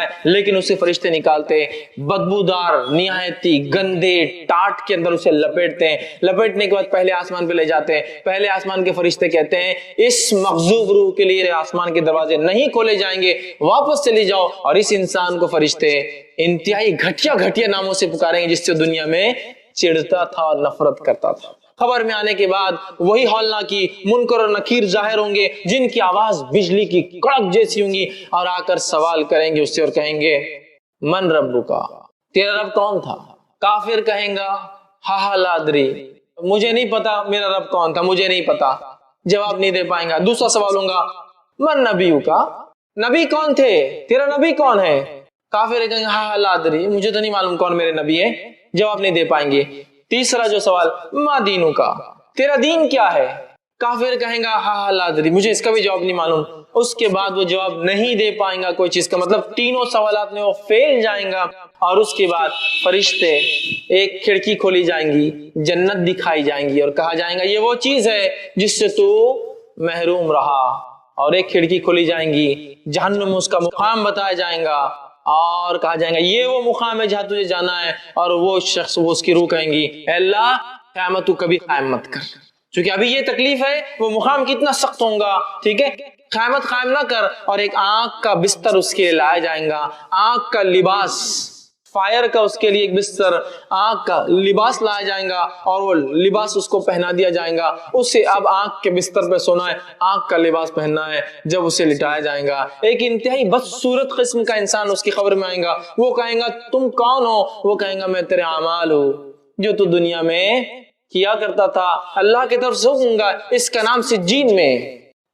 ہے، لیکن اسے فرشتے نکالتے ہیں، بدبودار نہایتی گندے ٹاٹ کے اندر اسے لپیٹتے ہیں، لپیٹنے کے بعد پہلے آسمان پہ لے جاتے ہیں۔ پہلے آسمان کے فرشتے کہتے ہیں اس مغضوب روح کے لیے آسمان کے دروازے نہیں کھولے جائیں گے، واپس چلی جاؤ، اور اس انسان کو فرشتے انتہائی گھٹیا ناموں سے پکاریں گے جس سے دنیا میں چڑھتا تھا اور نفرت کرتا تھا۔ خبر میں آنے کے بعد وہی ہولناکی منکر اور نکیر ظاہر ہوں گے جن کی آواز بجلی کی کڑک جیسی ہوں گی، اور آ کر سوال کریں گے اس سے اور کہیں گے من ربکا، تیرا رب کون تھا؟ کافر کہیں گا ہا لا ادری، مجھے نہیں پتا میرا رب کون تھا، مجھے نہیں پتا، جواب نہیں دے پائیں گا۔ دوسرا سوال ہوگا من نبیکا، نبی کون تھے، تیرا نبی کون ہے؟ کافر کہیں گے ہا لا ادری، مجھے تو نہیں معلوم کون میرے نبی ہے، جواب نہیں دے پائیں گے۔ تیسرا جو سوال ما دینو کا، تیرا دین کیا ہے؟ کافر کہیں گا ہا لا ادری، مجھے اس کا بھی جواب نہیں معلوم۔ اس کے بعد وہ جواب نہیں دے پائیں گا کوئی چیز کا، مطلب تینوں سوالات میں وہ فیل جائیں گا۔ اور اس کے بعد فرشتے ایک کھڑکی کھولی جائیں گی، جنت دکھائی جائیں گی اور کہا جائیں گا یہ وہ چیز ہے جس سے تو محروم رہا، اور ایک کھڑکی کھولی جائیں گی، جہنم میں اس کا مقام بتایا جائیں گا اور کہا جائیں گا یہ وہ مقام ہے جہاں تجھے جانا ہے، اور وہ شخص وہ اس کی روح کہیں گی اے اللہ قیامت تو کبھی قائم مت کر، چونکہ ابھی یہ تکلیف ہے، وہ مقام کتنا سخت ہوگا، ٹھیک ہے، قیامت قائم نہ کر۔ اور ایک آنکھ کا بستر اس کے لیے لایا جائیں گا، آنکھ کا لباس، فائر کا اس کے لیے ایک بستر، آنکھ کا لباس لایا جائیں گا، اور وہ لباس اس کو پہنا دیا جائیں گا، اسے اب آنکھ کے بستر پہ سونا ہے، آنکھ کا لباس پہننا ہے۔ جب اسے لٹایا جائیں گا، ایک انتہائی بدصورت قسم کا انسان اس کی خبر میں آئے گا، وہ کہیں گا تم کون ہو؟ وہ کہیں گا میں تیرے اعمال ہوں جو تو دنیا میں کیا کرتا تھا، اللہ کی طرف سے حکم گا، اس کا نام سجین میں،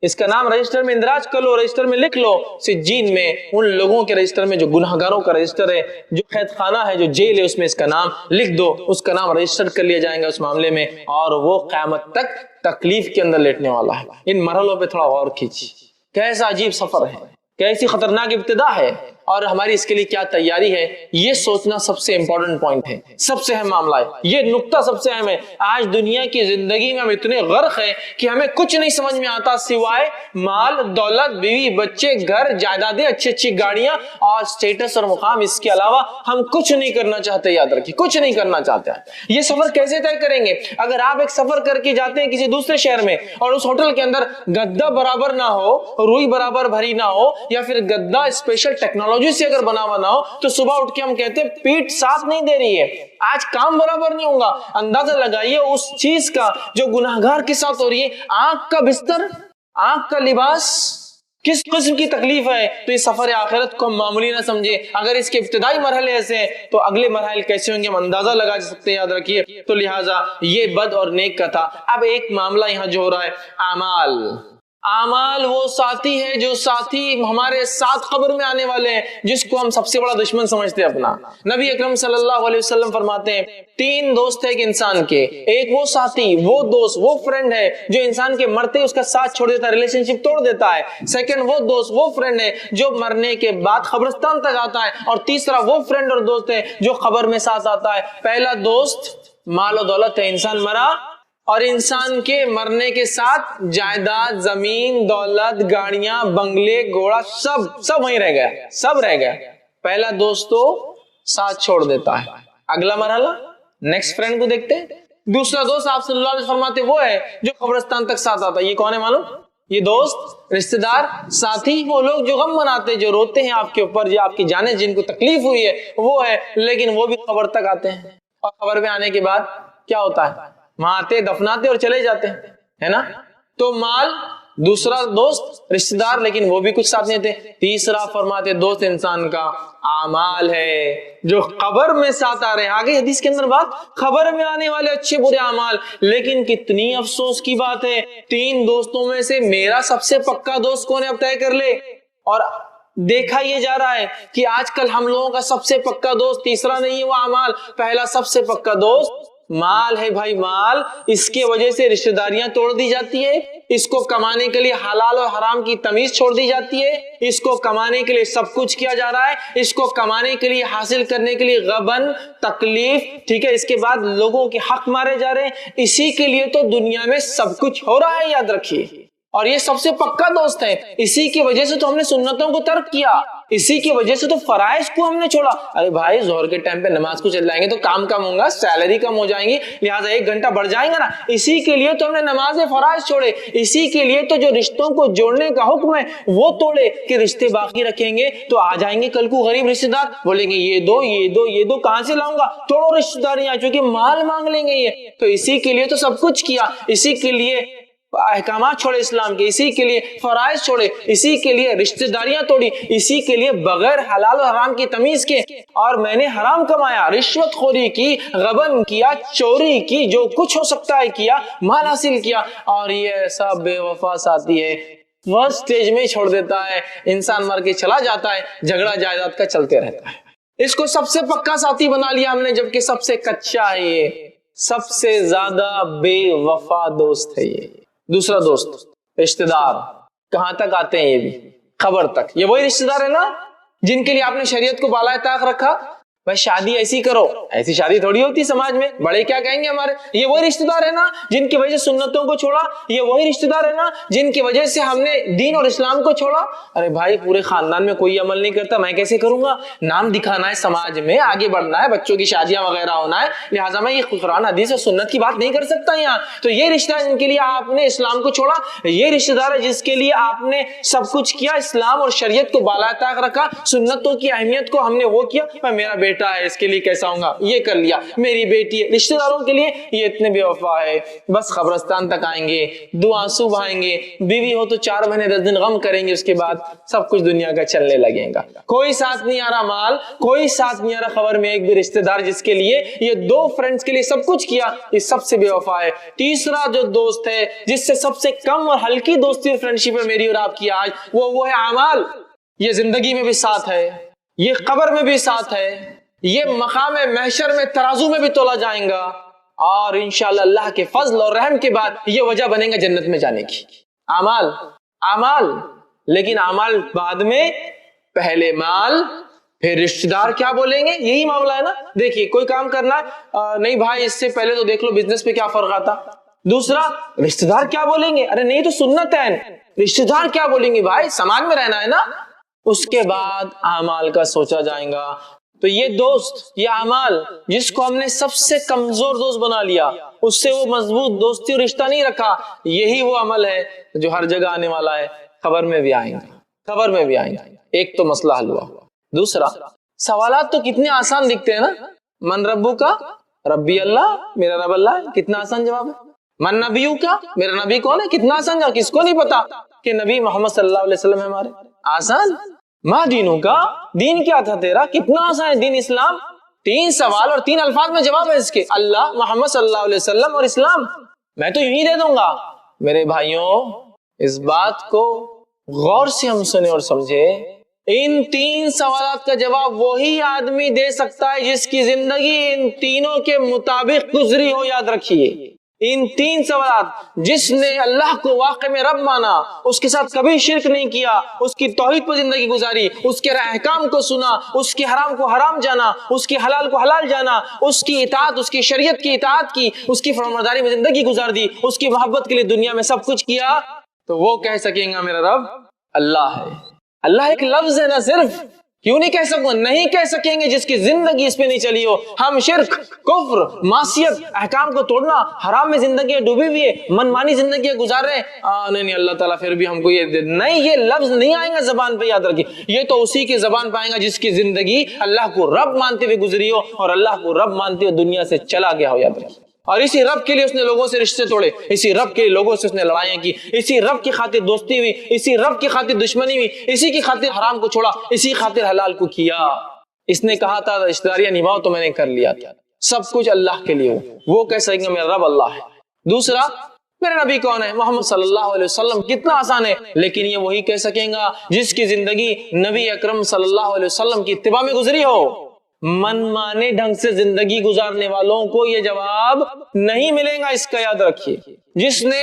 اس کا نام رجسٹر میں اندراج کر لو، رجسٹر میں لکھ لو، سجین میں ان لوگوں کے رجسٹر میں جو گناہگاروں کا رجسٹر ہے، جو قید خانہ ہے، جو جیل ہے، اس میں اس کا نام لکھ دو، اس کا نام رجسٹر کر لیا جائے گا اس معاملے میں، اور وہ قیامت تک تکلیف کے اندر لیٹنے والا ہے۔ ان مرحلوں پہ تھوڑا غور کیجیے، کیسا عجیب سفر ہے، کیسی خطرناک ابتدا ہے، اور ہماری اس کے لیے کیا تیاری ہے، یہ سوچنا سب سے امپورٹنٹ پوائنٹ ہے، سب سے اہم معاملہ ہے، یہ نقطہ سب سے اہم ہے۔ آج دنیا کی زندگی میں ہم اتنے غرق ہیں کہ ہمیں کچھ نہیں سمجھ میں آتا سوائے مال، دولت، بیوی، بچے، گھر، جائیدادیں، اچھی اچھی گاڑیاں اور سٹیٹس اور مقام، اس کے علاوہ ہم کچھ نہیں کرنا چاہتے۔ یاد رکھیے، کچھ نہیں کرنا چاہتے ہیں۔ یہ سفر کیسے طے کریں گے؟ اگر آپ ایک سفر کر کے جاتے ہیں کسی دوسرے شہر میں اور اس ہوٹل کے اندر گدا برابر نہ ہو، روئی برابر بھری نہ ہو، یا پھر گدا اسپیشل ٹیکنالوجی سے اگر بنا نہ ہو، تو صبح اٹھ کے ہم کہتے ہیں پیٹ ساتھ نہیں دے رہی ہے، آج کام برابر نہیں ہوگا۔ اندازہ لگائیے اس چیز کا جو گناہگار کے ساتھ ہو رہی ہے۔ آنکھ کا بستر، آنکھ کا لباس، کس قسم کی تکلیف ہے؟ تو یہ سفر آخرت کو معمولی نہ سمجھے۔ اگر اس کے ابتدائی مرحلے ایسے ہیں تو اگلے مراحل کیسے ہوں گے ہم اندازہ لگا سکتے ہیں، یاد رکھیے۔ تو لہٰذا یہ بد اور نیک کا تھا۔ اب ایک معاملہ یہاں جو ہو رہا ہے، اعمال۔ اعمال وہ ساتھی ہے جو ساتھی ہمارے ساتھ قبر میں آنے والے ہیں، جس کو ہم سب سے بڑا دشمن سمجھتے ہیں اپنا۔ نبی اکرم صلی اللہ علیہ وسلم فرماتے ہیں 3 دوست ہیں ایک انسان کے، ایک وہ ساتھی، وہ دوست، وہ فرینڈ ہے جو انسان کے مرتے اس کا ساتھ چھوڑ دیتا ہے، ریلیشن شپ توڑ دیتا ہے۔ سیکنڈ وہ دوست، وہ فرینڈ ہے جو مرنے کے بعد قبرستان تک آتا ہے، اور تیسرا وہ فرینڈ اور دوست ہے جو قبر میں ساتھ آتا ہے۔ پہلا دوست مال و دولت ہے، انسان مرا اور انسان کے مرنے کے ساتھ جائیداد، زمین، دولت، گاڑیاں، بنگلے، گھوڑا، سب وہیں رہ گیا، سب رہ گیا۔ پہلا دوست تو ساتھ چھوڑ دیتا ہے۔ اگلا مرحلہ نیکسٹ فرینڈ کو دیکھتے ہیں۔ دوسرا دوست آپ صلی اللہ علیہ وسلم فرماتے وہ ہے جو قبرستان تک ساتھ آتا ہے۔ یہ کون ہے معلوم؟ یہ دوست، رشتہ دار، ساتھی، وہ لوگ جو غم مناتے، جو روتے ہیں آپ کے اوپر، جو آپ کی جانیں جن کو تکلیف ہوئی ہے وہ ہے، لیکن وہ بھی قبر تک آتے ہیں۔ اور قبر میں آنے کے بعد کیا ہوتا ہے؟ وہاں آتے، دفناتے اور چلے جاتے ہیں، ہے نا؟ تو مال، دوسرا دوست، رشتہ دار، لیکن وہ بھی کچھ ساتھ نہیں تھے۔ تیسرا فرماتے دوست انسان کا اعمال ہے جو قبر میں ساتھ آ رہے ہیں۔ آگے حدیث کے اندر بات، قبر میں آنے والے اچھے برے اعمال۔ لیکن کتنی افسوس کی بات ہے، 3 دوستوں میں سے میرا سب سے پکا دوست کون ہے اب طے کر لے۔ اور دیکھا یہ جا رہا ہے کہ آج کل ہم لوگوں کا سب سے پکا دوست تیسرا نہیں ہے وہ اعمال، پہلا سب سے پکا دوست مال ہے۔ بھائی مال، اس کے وجہ سے رشتہ داریاں توڑ دی جاتی ہے، اس کو کمانے کے لیے حلال اور حرام کی تمیز چھوڑ دی جاتی ہے، اس کو کمانے کے لیے سب کچھ کیا جا رہا ہے، اس کو کمانے کے لیے، حاصل کرنے کے لیے غبن، تکلیف، ٹھیک ہے، اس کے بعد لوگوں کے حق مارے جا رہے ہیں۔ اسی کے لیے تو دنیا میں سب کچھ ہو رہا ہے، یاد رکھیے۔ اور یہ سب سے پکا دوست ہے، اسی کی وجہ سے تو ہم نے سنتوں کو ترک کیا، اسی کی وجہ سے تو فرائض کو ہم نے چھوڑا۔ ارے بھائی ظہر کے ٹائم پہ نماز کو چل جائیں گے تو کام کم ہوگا، سیلری کم ہو جائیں گی، لہٰذا 1 گھنٹہ بڑھ جائیں گا نا۔ اسی کے لیے تو ہم نے نماز فرائض چھوڑے، اسی کے لیے تو جو رشتوں کو جوڑنے کا حکم ہے وہ توڑے کہ رشتے باقی رکھیں گے تو آ جائیں گے کل کو غریب رشتے دار، بولیں گے یہ دو یہ دو یہ دو، کہاں سے لاؤں گا؟ توڑو رشتے داریاں، چونکہ مال مانگ لیں گے یہ۔ تو اسی کے لیے تو سب کچھ کیا، اسی کے لیے احکامات چھوڑے اسلام کے، اسی کے لیے فرائض چھوڑے، اسی کے لیے رشتہ داریاں توڑی، اسی کے لیے بغیر حلال و حرام کی تمیز کے، اور میں نے حرام کمایا، رشوت خوری کی، غبن کیا، چوری کی، جو کچھ ہو سکتا ہے کیا، مال حاصل کیا۔ اور یہ ایسا بے وفا ساتھی ہے، فرسٹ سٹیج میں چھوڑ دیتا ہے، انسان مر کے چلا جاتا ہے، جھگڑا جائیداد کا چلتے رہتا ہے۔ اس کو سب سے پکا ساتھی بنا لیا ہم نے، جبکہ سب سے کچا ہے یہ، سب سے زیادہ بے وفا دوست ہے یہ۔ دوسرا دوست رشتہ دار، کہاں تک آتے ہیں؟ یہ بھی قبر تک۔ یہ وہی رشتہ دار ہے نا جن کے لیے آپ نے شریعت کو بالائے طاق رکھا، بھائی شادی ایسی کرو، ایسی شادی تھوڑی ہوتی سماج میں، بڑے کیا کہیں گے ہمارے۔ یہ وہی رشتہ دار ہے نا جن کی وجہ سے سنتوں کو چھوڑا، یہ وہی رشتہ دار ہے نا جن کی وجہ سے ہم نے دین اور اسلام کو چھوڑا۔ ارے بھائی پورے خاندان میں کوئی عمل نہیں کرتا، میں کیسے کروں گا؟ نام دکھانا ہے سماج میں، آگے بڑھنا ہے، بچوں کی شادیاں وغیرہ ہونا ہے، لہٰذا میں یہ قرآن حدیث اور سنت کی بات نہیں کر سکتا یہاں۔ تو یہ رشتہ ہے جن کے لیے آپ نے اسلام کو چھوڑا، یہ رشتہ دار ہے جس کے لیے آپ نے سب کچھ کیا، اسلام اور شریعت کو بالائے طاق رکھا، سنتوں کی اہمیت کو ہم نے وہ کیا۔ میرا بیٹا ہے، اس کے لیے کیسا ہوں گا، یہ کر لیا، میری بیٹی ہے۔ رشتہ داروں کے لیے یہ اتنے بے وفا ہے، بس قبرستان تک آئیں گے، 2 آنسو بہائیں گے، بیوی ہو تو 4 مہینے 10 دن غم کریں گے، اس کے بعد سب کچھ دنیا کا چلنے لگے گا۔ کوئی ساتھ نہیں آ رہا مال، کوئی ساتھ نہیں آ رہا خبر میں، ایک بھی رشتہ دار جس کے لیے یہ 2 فرینڈز کے لیے سب کچھ کیا، یہ سب سے بے وفا ہے۔ تیسرا جو دوست ہے جس سے سب سے کم اور ہلکی دوستی اور فرینڈشپ ہے میری اور آپ کی آج، وہ ہے اعمال۔ یہ زندگی میں بھی ساتھ ہے، یہ قبر میں بھی ساتھ ہے، یہ مقام محشر میں ترازو میں بھی تولا جائیں گا، اور انشاءاللہ اللہ کے فضل اور رحم کے بعد یہ وجہ بنے گا جنت میں جانے کی۔ اعمال، اعمال، لیکن اعمال بعد میں پہلے مال پھر رشتہ دار کیا بولیں گے, یہی معاملہ ہے نا. دیکھیے کوئی کام کرنا ہے, نہیں بھائی اس سے پہلے تو دیکھ لو بزنس پہ کیا فرق آتا. دوسرا رشتہ دار کیا بولیں گے, ارے نہیں تو سنت ہے, رشتہ دار کیا بولیں گے, بھائی سماج میں رہنا ہے نا. اس کے بعد اعمال کا سوچا جائے گا. تو یہ دوست, یہ اعمال جس کو ہم نے سب سے کمزور دوست بنا لیا, اس سے وہ مضبوط دوستی اور رشتہ نہیں رکھا, یہی وہ عمل ہے جو ہر جگہ آنے والا ہے. خبر میں بھی آئیں گا, خبر میں بھی آئیں گا. ایک تو مسئلہ حل ہوا. دوسرا, سوالات تو کتنے آسان دکھتے ہیں نا. من ربو کا, ربی اللہ, میرا رب اللہ ہے, کتنا آسان جواب ہے. من نبیو کا, میرا نبی کون ہے, کتنا آسان جواب. کس کو نہیں پتا کہ نبی محمد صلی اللہ علیہ وسلم ہے ہمارے. آسان. ما دینوں کا, دین کیا تھا تیرا, کتنا آسان ہے دین اسلام. 3 سوال اور 3 الفاظ میں جواب ہے اس کے, اللہ, محمد صلی اللہ علیہ وسلم اور اسلام. میں تو یہی دے دوں گا. میرے بھائیوں, اس بات کو غور سے ہم سنیں اور سمجھے. ان 3 سوالات کا جواب وہی آدمی دے سکتا ہے جس کی زندگی ان تینوں کے مطابق گزری ہو. یاد رکھیے, ان 3 سوالات, جس نے اللہ کو واقع میں رب مانا, اس کے ساتھ کبھی شرک نہیں کیا, اس کی توحید پر زندگی گزاری, اس کے احکام کو سنا, اس کے حرام کو حرام جانا, اس کے حلال کو حلال جانا, اس کی اطاعت, اس کی شریعت کی اطاعت کی, اس کی فرمانبرداری میں زندگی گزار دی, اس کی محبت کے لیے دنیا میں سب کچھ کیا, تو وہ کہہ سکیں گا میرا رب اللہ ہے. اللہ ایک لفظ ہے نا صرف. کیوں نہیں کہہ سکوں, نہیں کہہ سکیں گے جس کی زندگی اس پہ نہیں چلی ہو. ہم شرک, کفر, معصیت, احکام کو توڑنا, حرام میں زندگی ڈوبی ہوئی ہے, من مانی زندگی گزار رہے ہیں. نہیں اللہ تعالیٰ پھر بھی ہم کو یہ نہیں, یہ لفظ نہیں آئیں گا زبان پہ. یاد رکھیے, یہ تو اسی کی زبان پہ آئیں گا جس کی زندگی اللہ کو رب مانتے ہوئے گزری ہو, اور اللہ کو رب مانتے ہوئے دنیا سے چلا گیا ہو. یاد رکھیے, اور اسی رب کے لیے اس نے لوگوں سے رشتے توڑے, اسی رب کے لیے لوگوں سے اس نے لڑائیاں کی, اسی رب کی خاطر دوستی ہوئی, اسی رب کی خاطر دشمنی ہوئی, اسی کی خاطر حرام کو چھوڑا, اسی خاطر حلال کو کیا. اس نے کہا تھا رشتہ داریاں نبھاؤ, تو میں نے کر لیا تھا. سب کچھ اللہ کے لیے ہو. وہ کہہ سکیں گے میرا رب اللہ ہے. دوسرا, میرا نبی کون ہے, محمد صلی اللہ علیہ وسلم. کتنا آسان ہے. لیکن یہ وہی کہہ سکیں گا جس کی زندگی نبی اکرم صلی اللہ علیہ وسلم کی اتباع میں گزری ہو. من مانے ڈھنگ سے زندگی گزارنے والوں کو یہ جواب نہیں ملے گا. اس کا یاد رکھیے. جس نے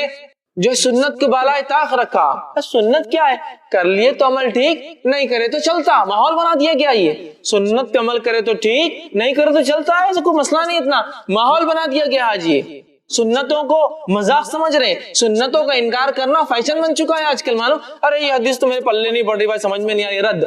جو سنت کو بالائے طاق رکھا, سنت کیا ہے, کر لیے تو عمل ٹھیک, نہیں کرے تو چلتا. ماحول بنا دیا گیا, یہ سنت پہ عمل کرے تو ٹھیک, نہیں کرے تو چلتا ہے, ایسا کوئی مسئلہ نہیں. اتنا ماحول بنا دیا گیا آج. یہ سنتوں کو مذاق سمجھ رہے ہیں, سنتوں کا انکار کرنا فیشن بن چکا ہے آج کل. معلوم, ارے یہ حدیث تو میرے پلے نہیں پڑ رہی بھائی, سمجھ میں نہیں آ رہی, رد.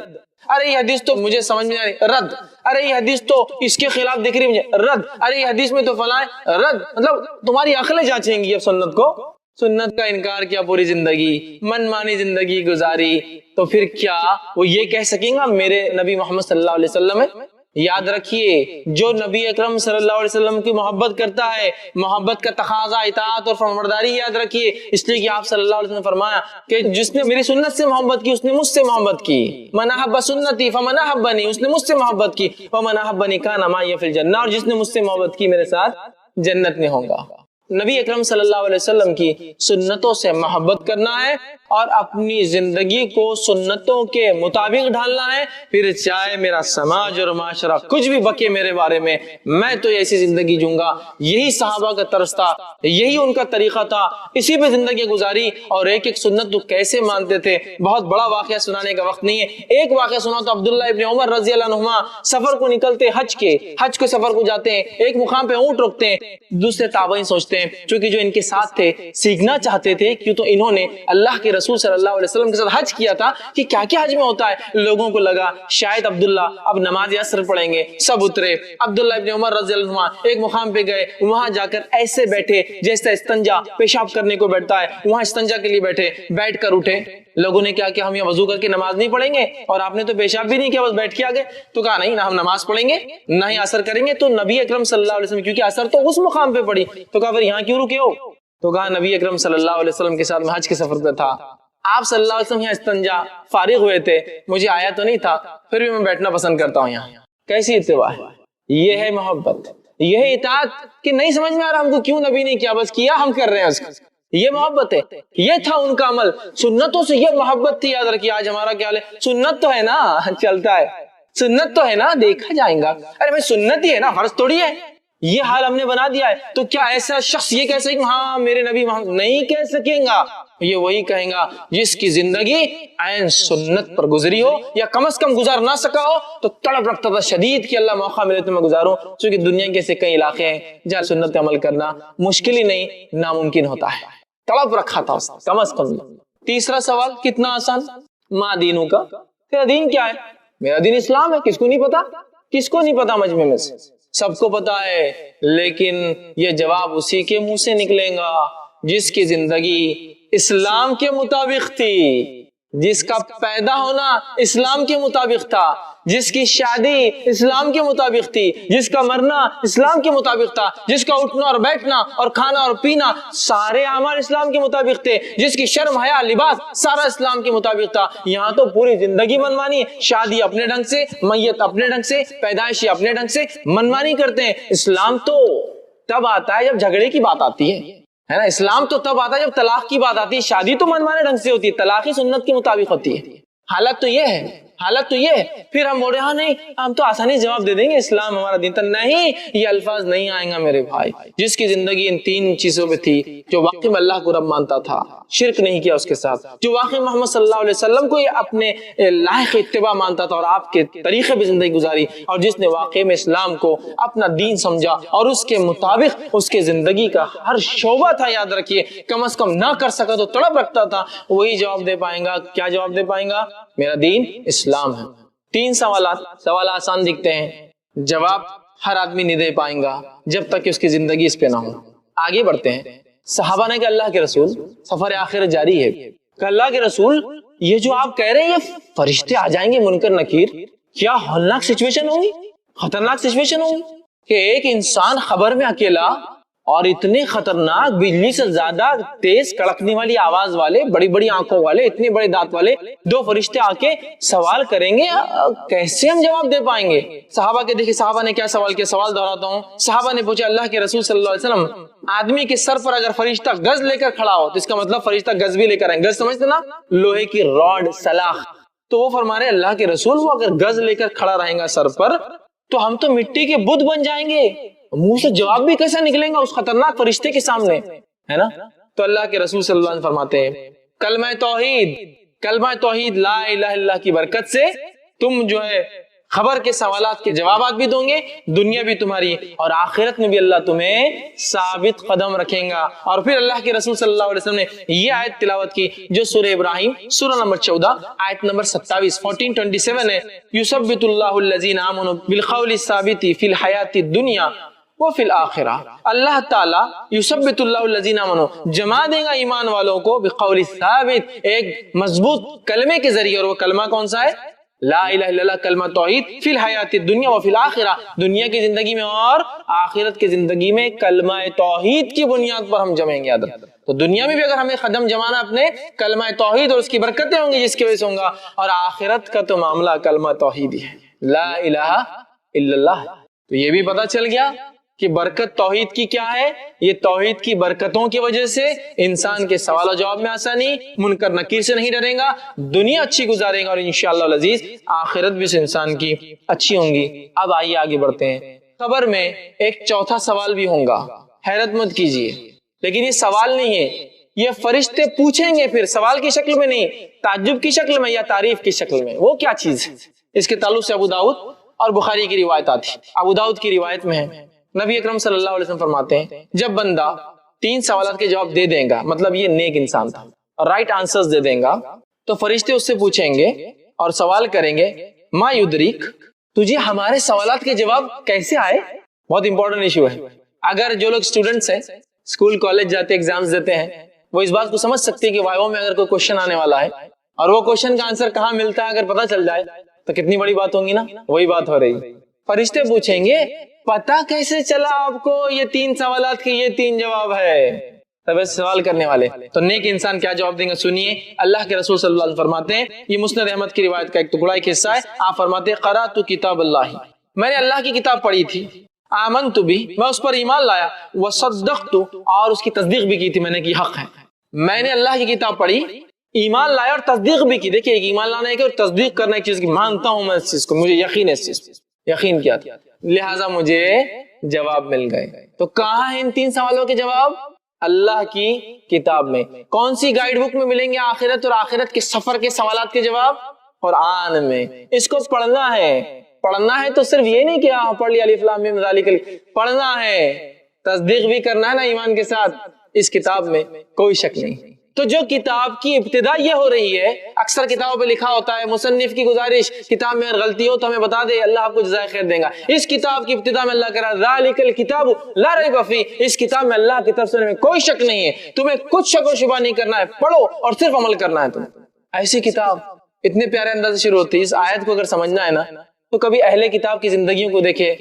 ارے یہ حدیث تو مجھے سمجھ میں نہیں آ رہی, رد. ارے یہ حدیث تو اس کے خلاف دکھ رہی مجھے, رد. ارے یہ حدیث میں تو فلاں, رد. مطلب تمہاری عقلیں جانچیں گی اب سنت کو. سنت کا انکار کیا پوری زندگی, من مانی زندگی گزاری, تو پھر کیا وہ یہ کہہ سکیں گا میرے نبی محمد صلی اللہ علیہ وسلم ہے. یاد رکھیے, جو نبی اکرم صلی اللہ علیہ وسلم کی محبت کرتا ہے, محبت کا تقاضا اطاعت اور فرمانبرداری. یاد رکھیے, اس لیے کہ آپ صلی اللہ علیہ وسلم نے فرمایا کہ جس نے میری سنت سے محبت کی اس نے مجھ سے محبت کی. من احب سنتی فمن احبنی, اس نے مجھ سے محبت کی. ومن احبنی کان معی فی الجنہ, اور جس نے مجھ سے محبت کی میرے ساتھ جنت میں ہوگا. نبی اکرم صلی اللہ علیہ وسلم کی سنتوں سے محبت کرنا ہے اور اپنی زندگی کو سنتوں کے مطابق ڈھالنا ہے. پھر چاہے میرا سماج اور معاشرہ کچھ بھی بکے میرے بارے میں تو ایسی زندگی جوں گا. یہی صحابہ کا طرز تھا, یہی ان کا طریقہ تھا, اسی پہ زندگی گزاری. اور ایک ایک سنت تو کیسے مانتے تھے. بہت بڑا واقعہ سنانے کا وقت نہیں ہے, ایک واقعہ سنا تو عبداللہ ابن عمر رضی اللہ عنہما سفر کو نکلتے, حج کے سفر کو جاتے ہیں, ایک مقام پہ اونٹ روکتے ہیں. دوسرے تابعین سوچتے ہیں چونکہ جو ان کے ساتھ تھے سیکھنا چاہتے تھے, کیوں تو انہوں نے اللہ کے رسول صلی اللہ علیہ وسلم کے ساتھ حج کیا تھا کہ کیا کیا حج میں ہوتا ہے. لوگوں کو لگا شاید عبداللہ اب نماز عصر پڑھیں گے, سب اترے. عبداللہ ابن عمر رضی اللہ عنہ ایک مقام پہ گئے, وہاں جا کر ایسے بیٹھے جیسے استنجا پیشاب کرنے کو بیٹھتا ہے, وہاں استنجا کے لیے بیٹھے. بیٹھ کر اٹھے, لوگوں نے کیا کہ ہم یہ وضو کر کے نماز نہیں پڑھیں گے, اور آپ نے تو پیشاب بھی نہیں کیا, بس بیٹھ کے آ گئے. تو کہا نہیں, نہ ہم نماز پڑھیں گے نہ ہی اثر کریں گے. تو نبی اکرم صلی اللہ علیہ وسلم, کیونکہ اثر تو اس مقام پہ پڑی, تو کہا پھر یہاں کیوں رکے ہو. تو کہا نبی اکرم صلی اللہ علیہ وسلم کے ساتھ میں حج کے سفر پہ تھا, آپ صلی اللہ علیہ وسلم یہاں استنجا فارغ ہوئے تھے, مجھے آیا تو نہیں تھا, پھر بھی میں بیٹھنا پسند کرتا ہوں یہاں. کیسی اتباع ہے, یہ ہے محبت, یہ ہے اطاعت. کہ نہیں سمجھ میں آ رہا ہم کو کیوں نبی نے کیا, بس کیا ہم کر رہے ہیں اس کو. یہ محبت ہے, یہ تھا ان کا عمل. سنتوں سے یہ محبت تھی. یاد رکھیے آج ہمارا کیا ہے, سنت تو ہے نا, چلتا ہے, سنت تو ہے نا, دیکھا جائے گا. ارے بھائی سنت ہی ہے نا, فرض تھوڑی ہے. یہ حال ہم نے بنا دیا ہے. تو کیا ایسا شخص یہ کہہ سکے ہاں میرے نبی محمد, نہیں کہہ سکیں گا. یہ وہی کہیں گا جس کی زندگی عین سنت پر گزری ہو یا کم از کم گزار نہ سکا ہو تو تڑپ رکھتا تھا شدید کہ اللہ موقع ملے تو میں گزاروں، چونکہ دنیا کے ایسے کئی علاقے ہیں جہاں سنت عمل کرنا مشکل ہی نہیں ناممکن ہوتا ہے، تڑپ رکھا تھا اس کم از کم۔ تیسرا سوال کتنا آسان، ما دینوں کا، تیرا دین کیا ہے؟ میرا دین اسلام ہے۔ کس کو نہیں پتا؟ کس کو نہیں پتا مجمع میں سے؟ سب کو پتا ہے، لیکن یہ جواب اسی کے منہ سے نکلے گا جس کی زندگی اسلام کے مطابق تھی، جس کا پیدا ہونا اسلام کے مطابق تھا، جس کی شادی اسلام کے مطابق تھی، جس کا مرنا اسلام کے مطابق تھا، جس کا اٹھنا اور بیٹھنا اور کھانا اور پینا سارے اعمال اسلام کے مطابق تھے، جس کی شرم حیا لباس سارا اسلام کے مطابق تھا۔ یہاں تو پوری زندگی منمانی، شادی اپنے ڈھنگ سے، میت اپنے ڈھنگ سے، پیدائشی اپنے ڈھنگ سے منمانی کرتے ہیں۔ اسلام تو تب آتا ہے جب جھگڑے کی بات آتی ہے نا، اسلام تو تب آتا ہے جب طلاق کی بات آتی ہے۔ شادی تو منمانے ڈھنگ سے ہوتی ہے، طلاق ہی سنت کے مطابق ہوتی ہے۔ حالت تو یہ ہے، حالت تو یہ ہے۔ پھر ہم بول رہے ہاں نہیں ہم تو آسانی سے جواب دے دیں گے اسلام ہمارا دین تھا، نہیں، یہ الفاظ نہیں آئیں گا میرے بھائی۔ جس کی زندگی ان تین چیزوں میں تھی، جو واقعی میں اللہ کو رب مانتا تھا، شرک نہیں کیا اس کے ساتھ، جو واقعی محمد صلی اللہ علیہ وسلم کو اپنے لائق اتباع مانتا تھا اور آپ کے طریقے پہ زندگی گزاری، اور جس نے واقعی میں اسلام کو اپنا دین سمجھا اور اس کے مطابق اس کے زندگی کا ہر شعبہ تھا، یاد رکھیے، کم از کم نہ کر سکا تو تڑپ رکھتا تھا، وہی جواب دے پائیں گا۔ کیا جواب دے پائیں گا؟ میرا دین اسلام ہے۔ تین سوال آسان دکھتے ہیں، جواب ہر آدمی نہیں دے پائیں گا جب تک کہ اس کی زندگی اس پہ نہ ہو۔ آگے بڑھتے ہیں۔ صحابہ نے کہا اللہ کے رسول، سفر آخرت جاری ہے، کہ اللہ کے رسول یہ جو آپ کہہ رہے ہیں یہ فرشتے آ جائیں گے منکر نکیر، کیا ہولناک سچویشن ہوگی، خطرناک سچویشن ہوگی کہ ایک انسان خبر میں اکیلا اور اتنے خطرناک بجلی سے زیادہ تیز کڑکنے والی آواز والے، بڑی بڑی آنکھوں والے، اتنے بڑے دانت والے دو فرشتے آ کے سوال کریں گے، کیسے ہم جواب دے پائیں گے؟ صحابہ کے دیکھیں صحابہ نے کیا سوال کیا، سوال دہراتا ہوں۔ صحابہ نے پوچھا اللہ کے رسول صلی اللہ علیہ وسلم، آدمی کے سر پر اگر فرشتہ گز لے کر کھڑا ہو تو اس کا مطلب فرشتہ گز بھی لے کر آئیں، گز سمجھتے نا، لوہے کی راڈ، سلاخ، تو وہ فرما رہے اللہ کے رسول وہ اگر گز لے کر کھڑا رہیں گا سر پر تو ہم تو مٹی کے بت بن جائیں گے، منہ سے جواب بھی کیسا نکلیں گا اس خطرناک فرشتے کے سامنے، ہے نا؟ تو اللہ کے رسول صلی اللہ علیہ وسلم فرماتے ہیں کلمہ توحید لا الہ الا اللہ کی برکت سے تم جو ہے خبر کے سوالات کے جوابات بھی دوں گے، دنیا بھی تمہاری اور آخرت میں بھی اللہ تمہیں ثابت قدم رکھیں گا۔ اور پھر اللہ کے رسول صلی اللہ علیہ وسلم نے یہ آیت تلاوت کی جو سورہ ابراہیم سورہ نمبر 14 آیت نمبر 27 1427 ہے، یثبت اللہ الذین آمنوا بالقول الثابت فی الحیات الدنیا وفی الآخرہ، اللہ تعالیٰ یثبت اللہ الذین آمنوا جما دے گا ایمان والوں کو بقول ثابت، ایک مضبوط کلمے کے ذریعے، اور وہ کلمہ کون سا ہے؟ لا الہ الا اللہ، کلمہ توحید، فی الحیات الدنیا وفی الآخرہ، دنیا کی زندگی میں اور آخرت کی زندگی میں کلمہ توحید کی بنیاد پر ہم جمیں گے۔ تو دنیا میں بھی اگر ہمیں قدم جمانا اپنے کلمہ توحید اور اس کی برکتیں ہوں گی جس کی وجہ سے ہوں گا، اور آخرت کا تو معاملہ کلمہ توحید ہی ہے، لا الہ الا اللہ۔ تو یہ بھی پتہ چل گیا کہ برکت توحید کی کیا ہے، یہ توحید کی برکتوں کی وجہ سے انسان کے سوال و جواب میں آسانی، منکر نکیر سے نہیں ڈرے گا، دنیا اچھی گزارے گا، اور انشاءاللہ العزیز آخرت بھی سے انسان کی اچھی ہوں گی۔ اب آئیے آگے بڑھتے ہیں۔ خبر میں ایک چوتھا سوال بھی ہوگا، حیرت مت کیجیے، لیکن یہ سوال نہیں ہے، یہ فرشتے پوچھیں گے، پھر سوال کی شکل میں نہیں، تعجب کی شکل میں یا تعریف کی شکل میں۔ وہ کیا چیز ہے؟ اس کے تعلق سے ابو داؤد اور بخاری کی روایت آتی ہے۔ ابو داؤد کی روایت میں ہے، نبی اکرم صلی اللہ علیہ وسلم فرماتے ہیں جب بندہ 3 سوالات کے جواب دے دے گا، مطلب یہ نیک انسان تھا، اور رائٹ آنسرز دے دے گا، تو فرشتے اس سے پوچھیں گے اور سوال کریں گے ما یدریک، تجھے ہمارے سوالات کے جواب کیسے آئے؟ بہت امپورٹنٹ ایشو ہے۔ اگر جو لوگ اسٹوڈنٹس ہیں، اسکول کالج جاتے ایگزامز دیتے ہیں، وہ اس بات کو سمجھ سکتے ہیں کہ وائوا میں اگر کوئی کوشچن آنے والا ہے اور وہ کوشچن کا آنسر کہاں ملتا ہے اگر پتہ چل جائے تو کتنی بڑی بات ہوگی نا، وہی بات ہو رہی۔ فرشتے پوچھیں گے پتہ کیسے چلا آپ کو یہ 3 سوالات کے یہ 3 جواب ہے؟ تب سوال کرنے والے تو نیک انسان کیا جواب دیں گے؟ سنیے، اللہ کے رسول صلی اللہ علیہ وسلم فرماتے ہیں، یہ مسند احمد کی روایت کا ایک ٹکڑا ایک حصہ ہے، آپ فرماتے ہیں قرأت کتاب اللہ، میں نے اللہ کی کتاب پڑھی تھی، آمنت بھی، میں اس پر ایمان لایا، وصدقت، اور اس کی تصدیق بھی کی تھی میں نے کہ حق ہے۔ میں نے اللہ کی کتاب پڑھی، ایمان لایا اور تصدیق بھی کی۔ دیکھیں، ایک ایمان لانا ہے کہ اور تصدیق کرنا ایک چیز کی، مانتا ہوں میں اس چیز کو، مجھے یقین ہے اس چیز پہ، یقین کیا تھا، لہٰذا مجھے جواب مل گئے۔ تو کہاں ہیں ان 3 سوالوں کے جواب؟ اللہ کی کتاب میں. کون سی گائیڈ بک میں ملیں گے آخرت اور آخرت کے سفر کے سوالات کے جواب؟ قرآن میں. اس کو پڑھنا ہے تو صرف یہ نہیں کہ پڑھ لیا الف لام میم ذالک، پڑھنا ہے، تصدیق بھی کرنا ہے نا ایمان کے ساتھ. اس کتاب میں کوئی شک نہیں. تو جو کتاب کی ابتدا یہ ہو رہی ہے، اکثر کتابوں پہ لکھا ہوتا ہے مصنف کی گزارش کتاب میں اگر غلطی ہو تو ہمیں بتا دے، اللہ آپ کو جزائے خیر دے گا. اس کتاب کی ابتدا میں اللہ کہہ رہا ہے ذالک الکتاب لا ریب فیہ، اس کتاب میں اللہ کی طرف سے کوئی شک نہیں ہے، تمہیں کچھ شک و شبہ نہیں کرنا ہے، پڑھو اور صرف عمل کرنا ہے تمہیں. ایسی کتاب اتنے پیارے انداز سے شروع ہوتی ہے. اس آیت کو اگر سمجھنا ہے نا تو کبھی اہل کتاب کی زندگیوں کو دیکھے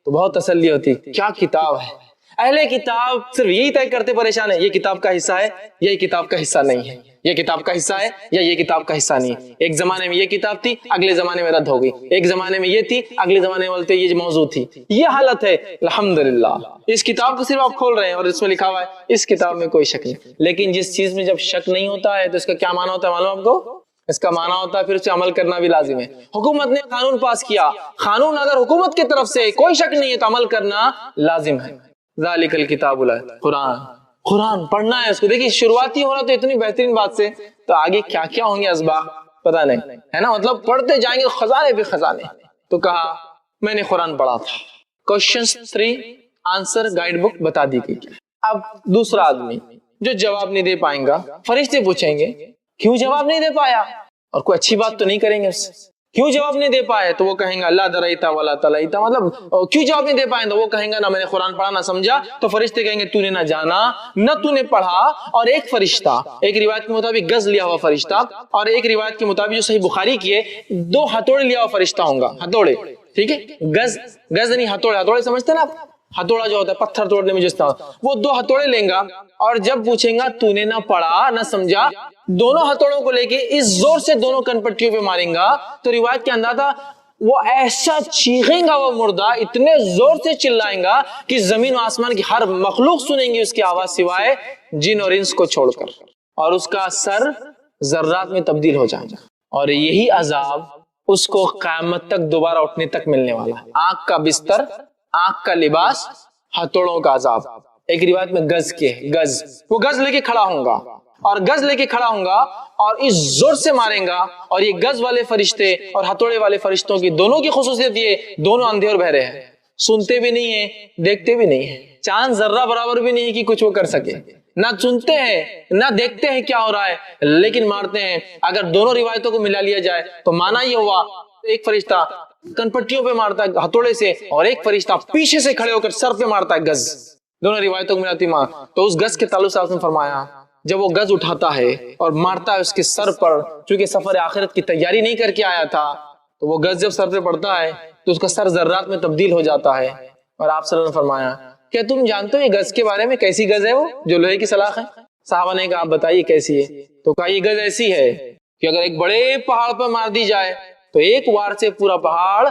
تو بہت تسلی ہوتی. کیا کتاب ہے! اہل کتاب صرف یہی طے کرتے پریشان ہے، یہ کتاب کا حصہ ہے، یہ کتاب کا حصہ نہیں ہے، یہ کتاب کا حصہ ہے یا یہ کتاب کا حصہ نہیں ہے. ایک زمانے میں یہ کتاب تھی، اگلے زمانے میں رد ہو گئی. ایک زمانے میں یہ تھی، اگلے زمانے میں بولتے یہ موضوع تھی. یہ حالت ہے. الحمدللہ اس کتاب کو صرف آپ کھول رہے ہیں اور اس میں لکھا ہوا ہے اس کتاب میں کوئی شک نہیں. لیکن جس چیز میں جب شک نہیں ہوتا ہے تو اس کا کیا معنی ہوتا ہے معلوم آپ کو؟ اس کا معنی ہوتا ہے پھر اسے عمل کرنا بھی لازم ہے. حکومت نے قانون پاس کیا، قانون اگر حکومت کی طرف سے کوئی شک نہیں ہے تو عمل کرنا لازم ہے. ذالک الکتاب قرآن پڑھنا ہے اس کو. دیکھیے شروعاتی ہو رہا تو اتنی بہترین بات سے، تو آگے کیا کیا ہوں گے اسباق پتہ نہیں ہے نا. مطلب پڑھتے جائیں گے خزانے پہ خزانے. تو کہا میں نے قرآن پڑھا تھا. کوشچن 3 آنسر گائیڈ بک بتا دی گئی. اب دوسرا آدمی جو جواب نہیں دے پائیں گا، فرشتے پوچھیں گے کیوں جواب نہیں دے پایا، اور کوئی اچھی بات تو نہیں کریں گے اس سے. کیوں جواب نہیں دے پائے تو وہ کہیں گا اللہ دریتا ولا تلیتا، مطلب کیوں جواب نہیں دے پائے تو وہ کہیں گا نہ میں نے قرآن پڑھا نہ سمجھا. تو فرشتے کہیں گے تو نے نہ جانا نہ تو نے پڑھا. اور ایک فرشتہ، ایک روایت کے مطابق گز لیا ہوا فرشتہ، اور ایک روایت کے مطابق جو صحیح بخاری کی ہے 2 ہتھوڑے لیا ہوا فرشتہ ہوں گا. ہتھوڑے، ٹھیک ہے، گز نہیں ہتھوڑے. ہتھوڑے سمجھتے نا آپ، ہتھوڑا جو ہوتا ہے پتھر توڑنے میں جس طرح، وہ 2 ہتھوڑے لیں گا. اور جب پوچھیں گا تو نے نہ پڑھا نہ سمجھا، دونوں ہتھوڑوں کو لے کے اس زور سے دونوں کن پٹیوں پہ ماریں گا. تو روایت کے انداز تھا وہ ایسا چیخیں گا وہ مردہ، اتنے زور سے چلائیں گا کہ زمین و آسمان کی ہر مخلوق سنیں گی اس کی آواز سوائے جن اور انس کو چھوڑ کر، اور اس کا سر ذرات میں تبدیل ہو جائے گا. اور یہی عذاب اس کو قیامت تک دوبارہ اٹھنے تک ملنے والا ہے. آنکھ کا بستر، آنکھ کا لباس، ہتھوڑوں کا عذاب. ایک روایت میں گز کے گز، وہ گز لے کے کھڑا ہوں گا، اور گز لے کے کھڑا ہوں گا اور اس زور سے ماریں گا. اور یہ گز والے فرشتے اور ہتھوڑے والے فرشتوں کی دونوں کی خصوصیت یہ، دونوں اندھے اور بہرے ہیں، سنتے بھی نہیں ہیں دیکھتے بھی نہیں ہیں. چاند ذرہ برابر بھی نہیں کہ کچھ وہ کر سکے. نہ سنتے ہیں نہ دیکھتے ہیں کیا ہو رہا ہے، لیکن مارتے ہیں. اگر دونوں روایتوں کو ملا لیا جائے تو معنی یہ ہوا ایک فرشتہ کن پٹیوں پہ مارتا ہے ہتھوڑے سے، اور ایک فرشتہ پیچھے سے کھڑے ہو کر سر پہ مارتا ہے گز. دونوں روایتوں کو ملاتی ماں. تو اس گز کے تعلق سے آپ نے فرمایا جب وہ گز اٹھاتا ہے اور مارتا ہے اس کے سر پر، چونکہ سفر آخرت کی تیاری نہیں کر کے آیا تھا، تو وہ گز جب سر پہ پڑتا ہے تو اس کا سر ذرات میں تبدیل ہو جاتا ہے. اور آپ صلی اللہ علیہ وسلم نے فرمایا کیا تم جانتے ہو یہ گز کے بارے میں کیسی گز ہے وہ جو لوہے کی سلاخ ہے؟ صحابہ نے کہا آپ بتائیے کیسی ہے. تو کہا یہ گز ایسی ہے کہ اگر ایک بڑے پہاڑ پر مار دی جائے تو ایک وار سے پورا پہاڑ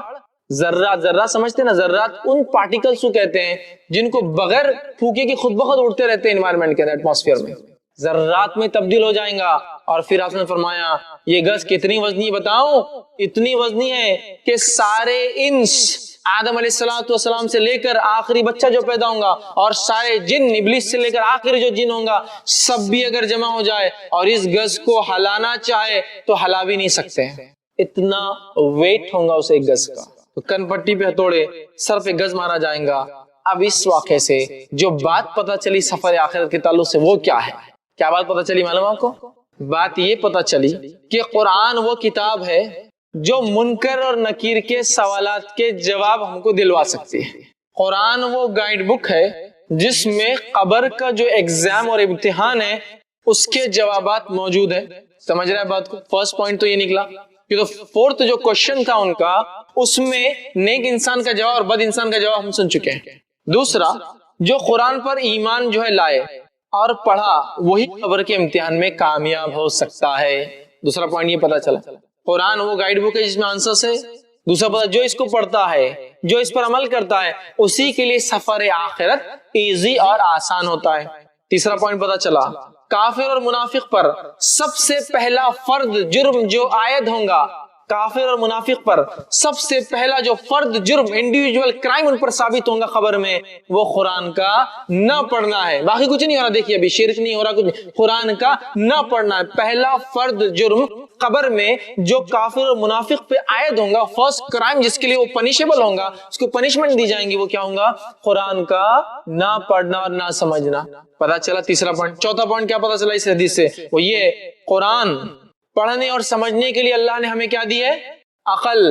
ذرات، ذرات سمجھتے نا، ذرات ان پارٹیکلز کو کہتے ہیں جن کو بغیر پھوکے کی خود بخود اڑتے رہتے ہیں انوائرمنٹ کے اندر، ایٹماسفیئر میں، ذرات میں تبدیل ہو جائیں گا. اور پھر آپ نے فرمایا یہ گز کتنی وزنی بتاؤں؟ اتنی وزنی ہے کہ سارے انس آدم علیہ السلام سے لے کر آخری بچہ جو پیدا ہوں گا، اور سارے جن ابلیس سے لے کر آخری جو جن ہوں گا، سب بھی اگر جمع ہو جائے اور اس گز کو ہلانا چاہے تو ہلا بھی نہیں سکتے ہیں. اتنا ویٹ ہوگا اسے ایک گز کا. تو کن پٹی پہ ہتھوڑے، سر پہ گز مارا جائیں گا. اب اس واقعے سے جو بات پتہ چلی سفر آخرت کے تعلق سے وہ کیا ہے؟ کیا بات پتہ چلی معلوم آپ کو؟ بات یہ پتہ چلی کہ قرآن وہ کتاب ہے جو منکر اور نکیر کے سوالات کے جواب ہم کو دلوا سکتی ہے. قرآن وہ گائیڈ بک ہے جس میں قبر کا جو ایگزام اور امتحان ہے اس کے جوابات موجود ہیں. سمجھ رہے ہیں بات کو؟ فرسٹ پوائنٹ تو یہ نکلا کہ تو فورتھ جو کوشچن تھا ان کا، اس میں نیک انسان کا جواب اور بد انسان کا جواب ہم سن چکے ہیں. دوسرا، جو قرآن پر ایمان جو ہے لائے اور پڑھا وہی قبر کے امتحان میں کامیاب ہو سکتا ہے. دوسرا پوائنٹ یہ پتا چلا قرآن وہ گائیڈ بک ہے جس میں آنسرز ہے. دوسرا پتا جو اس کو پڑھتا ہے، جو اس پر عمل کرتا ہے، اسی کے لیے سفر آخرت ایزی اور آسان ہوتا ہے. تیسرا پوائنٹ پتا چلا کافر اور منافق پر سب سے پہلا فرض جرم جو عائد ہوگا کافر اور منافق پر سب سے پہلا جو فرد جرم انڈیویجول کرائم ان پر ثابت ہوگا خبر میں وہ قرآن کا نہ پڑھنا ہے. باقی کچھ نہیں ہو رہا. دیکھیے ابھی شرک نہیں ہو رہا, کچھ قرآن کا نہ پڑھنا ہے. پہلا فرد جرم قبر میں جو کافر اور منافق پہ عائد ہوگا, فرسٹ کرائم جس کے لیے وہ پنشیبل ہوگا, اس کو پنشمنٹ دی جائیں گی, وہ کیا ہوگا؟ قرآن کا نہ پڑھنا اور نہ سمجھنا. پتا چلا تیسرا پوائنٹ. چوتھا پوائنٹ کیا پتا چلا اس حدیث سے؟ وہ یہ قرآن پڑھنے اور سمجھنے کے لیے اللہ نے ہمیں کیا دی ہے؟ عقل.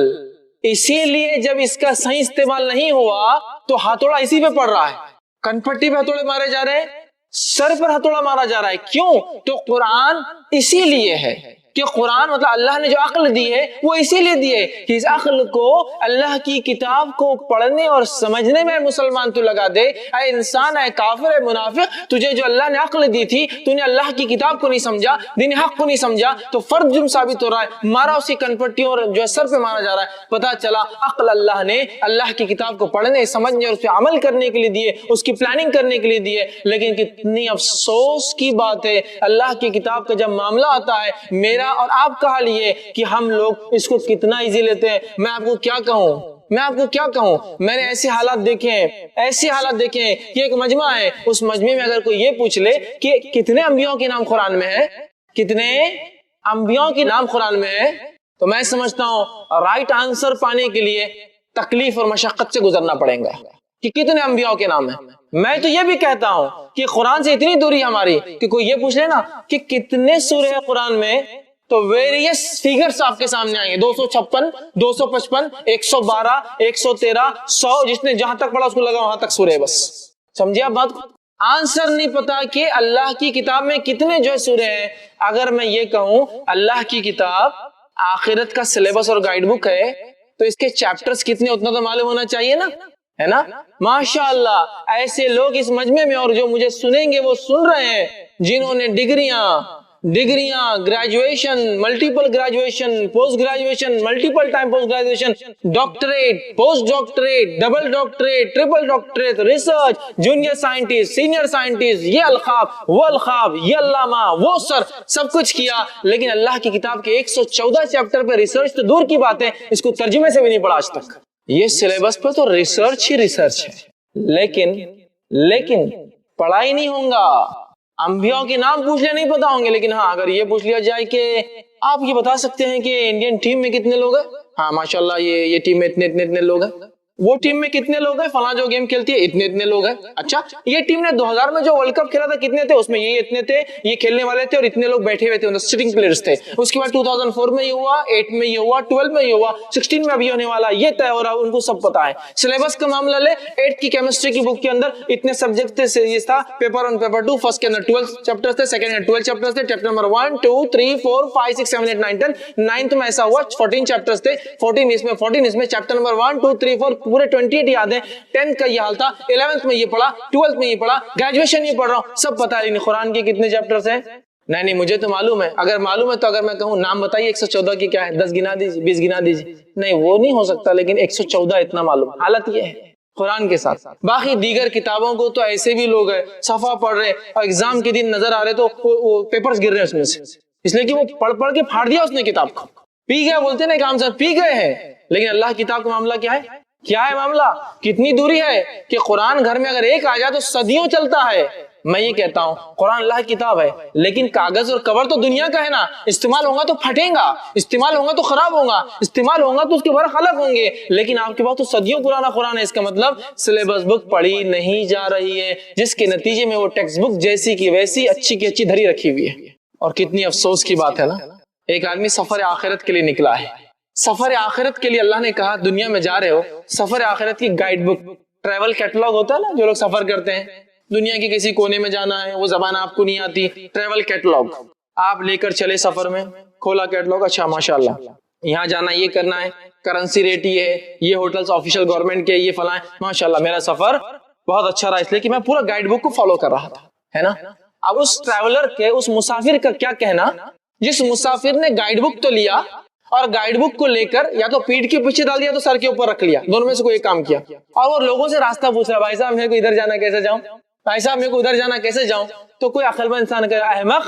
اسی لیے جب اس کا صحیح استعمال نہیں ہوا تو ہتھوڑا اسی پہ پڑ رہا ہے, کنپٹی پہ ہتھوڑے مارے جا رہے ہیں, سر پر ہتھوڑا مارا جا رہا ہے. کیوں؟ تو قرآن اسی لیے ہے کہ قرآن مطلب اللہ نے جو عقل دی ہے وہ اسی لیے دی ہے کہ اس عقل کو اللہ کی کتاب کو پڑھنے اور سمجھنے میں مسلمان تو لگا دے. اے انسان, اے کافر, اے منافق, تجھے جو اللہ نے عقل دی تھی تو نے اللہ کی کتاب کو نہیں سمجھا, دین حق کو نہیں سمجھا, تو فرد جرم ثابت ہو رہا ہے. مارا اسی کنپٹی اور جو سر پہ مارا جا رہا ہے. پتا چلا عقل اللہ نے اللہ کی کتاب کو پڑھنے, سمجھنے اور اس پہ عمل کرنے کے لیے دیے, اس کی پلاننگ کرنے کے لیے دیے. لیکن کتنی افسوس کی بات ہے, اللہ کی کتاب کا جب معاملہ آتا ہے میرا اور آپ کا حال یہ کہ ہم لوگ اس کو کتنا ایزی لیتے ہیں. میں آپ کو کیا کہوں, میں نے ایسے حالات دیکھے ہیں کہ ایک مجمع ہے, اس مجمع میں اگر کوئی یہ پوچھ لے کہ کتنے انبیاء کے نام قرآن میں ہے, کتنے انبیاء کے نام قرآن میں ہے, تو میں سمجھتا ہوں رائٹ آنسر پانے کے لیے تکلیف اور مشقت سے گزرنا پڑے گا کہ کتنے انبیاء کے نام ہیں. میں تو یہ بھی کہتا ہوں کہ قرآن سے اتنی دوری ہماری کہ کوئی یہ پوچھ لے نا کہ کتنے سورے ہیں قرآن میں, تو ویریس فیگرز آپ کے سامنے آئیں گے. 256, 255, 112, 113, 100, جس نے جہاں تک پڑھا اس کو لگا وہاں تک سورے. بس سمجھے آپ بات کو؟ آنسر نہیں پتا کہ اللہ کی کتاب میں کتنے جو ہے سورے ہیں. اگر میں یہ کہوں اللہ کی کتاب آخرت کا سلیبس اور گائیڈ بک ہے تو اس کے چیپٹرز کتنے اتنا تو معلوم ہونا چاہیے نا, ہے نا؟ ماشاءاللہ ایسے لوگ اس مجمع میں اور جو مجھے سنیں گے وہ سن رہے ہیں جنہوں نے ڈگریاں, graduation, multiple graduation, post graduation, multiple time post graduation, doctorate, post doctorate, double doctorate, triple doctorate, research, junior scientist, senior scientist, یہ القاب, وہ القاب, یہ علامہ, وہ سر, سب کچھ کیا, لیکن اللہ کی کتاب کے 114 چیپٹر پہ ریسرچ تو دور کی بات ہے, اس کو ترجمے سے بھی نہیں پڑھا آج تک. یہ سلیبس پہ تو ریسرچ ہی ریسرچ ہے, لیکن پڑھائی نہیں ہوگا. انبیاء کے نام پوچھ لیا نہیں پتا ہوں گے, لیکن ہاں اگر یہ پوچھ لیا جائے کہ آپ یہ بتا سکتے ہیں کہ انڈین ٹیم میں کتنے لوگ ہیں, ہاں ماشاءاللہ یہ ٹیم میں اتنے لوگ ہیں, وہ ٹیم میں کتنے لوگ ہیں, فلاں جو گیم کھیلتی ہے اتنے لوگ ہیں. اچھا یہ ٹیم نے 2000 میں جو ورلڈ کپ کھیلا تھا کتنے تھے, اس میں یہ اتنے تھے, یہ کھیلنے والے تھے اور اتنے لوگ بیٹھے ہوئے تھے, سٹنگ پلیئرز تھے. اس کے بعد 2004 میں یہ ہوا, 8 میں یہ ہوا, 12 میں یہ ہوا, 16 میں ابھی ہونے والا, یہ طے ہو رہا, ان کو سب پتا ہے. سلیبس کا معاملہ لے, 8 کی کیمسٹری کی بک کے اندر اتنے سبجیکٹ تھے, یہ تھا پیپر 1, پیپر 2, فرسٹ کے اندر 12 چیپٹرز تھے, سیکنڈ میں 12 چیپٹرز تھے, چیپٹر نمبر 1 2 3 4 5 6 7 8 9 10, 9th میں ایسا ہوا 14 چیپٹرز تھے, 14 اس میں چیپٹر نمبر 1 2 3 4 پورے 28 یاد ہیں. 10th کا یہ حال تھا, 11th میں یہ پڑھا, 12th میں یہ پڑھا, گریجویشن یہ پڑھ رہا ہوں, سب پتا ہے. لیکن قرآن کے کتنے چیپٹرز ہیں؟ نہیں مجھے تو معلوم ہے. اگر معلوم ہے تو اگر میں کہوں نام بتائیے 114 کی کیا ہے, 10 گنا دیجیے, 20 گنا دیجیے, نہیں وہ نہیں ہو سکتا, لیکن 114 اتنا معلوم. حالت یہ ہے قرآن کے ساتھ. باقی دیگر کتابوں کو تو ایسے بھی لوگ ہیں صفحہ پڑھ رہے اور ایگزام کے دن نظر آ رہے تو وہ پیپرز گر رہے ہیں اس میں سے, اس لیے کہ وہ پڑھ کے پھاڑ دیا اس نے کتاب کو, پی گیا بولتے نا کام سے, پی گئے ہیں. لیکن اللہ کی کتاب کا معاملہ کیا ہے معاملہ, کتنی دوری ہے کہ قرآن گھر میں اگر ایک آ جائے تو صدیوں چلتا ہے. میں یہ کہتا ہوں قرآن اللہ کی کتاب ہے, لیکن کاغذ اور کور تو دنیا کا ہے نا, استعمال ہوگا تو پھٹے گا, استعمال ہوگا تو خراب ہوگا, استعمال ہوگا تو اس کے برق الگ ہوں گے. لیکن آپ کے پاس تو صدیوں پرانا قرآن ہے, اس کا مطلب سلیبس بک پڑھی نہیں جا رہی ہے, جس کے نتیجے میں وہ ٹیکسٹ بک جیسی کی ویسی اچھی کی اچھی دھری رکھی ہوئی ہے. اور کتنی افسوس کی بات ہے نا, ایک آدمی سفر آخرت کے لیے نکلا ہے. سفر آخرت کے لیے اللہ نے کہا دنیا میں جا رہے ہو, سفر آخرت کی گائیڈ بک, ٹریول کیٹلاگ ہوتا ہے نا, جو لوگ سفر کرتے ہیں, دنیا کے کسی کونے میں جانا ہے, وہ زبان آپ کو نہیں آتی, ٹریول کیٹلاگ آپ لے کر چلے سفر میں, کھولا کیٹلاگ, اچھا ماشاءاللہ یہاں جانا, یہ کرنا ہے, کرنسی ریٹ یہ ہے, یہ ہوٹلز آفیشل گورنمنٹ کے, یہ فلاں, ماشاءاللہ میرا سفر بہت اچھا رہا, اس لیے کہ میں پورا گائیڈ بک کو فالو کر رہا تھا, ہے نا. اب اس ٹریولر کے, اس مسافر کا کیا کہنا, جس مسافر نے گائیڈ بک تو لیا اور گائیڈ بک کو لے کر یا تو پیٹ کے پیچھے ڈال دیا تو سر کے اوپر رکھ لیا, دونوں میں سے کوئی ایک کام کیا, اور وہ لوگوں سے راستہ پوچھ رہا, بھائی صاحب میرے کو ادھر جانا کیسے جاؤں, بھائی صاحب میرے کو ادھر جانا کیسے جاؤں, تو کوئی عقل مند انسان کہے احمق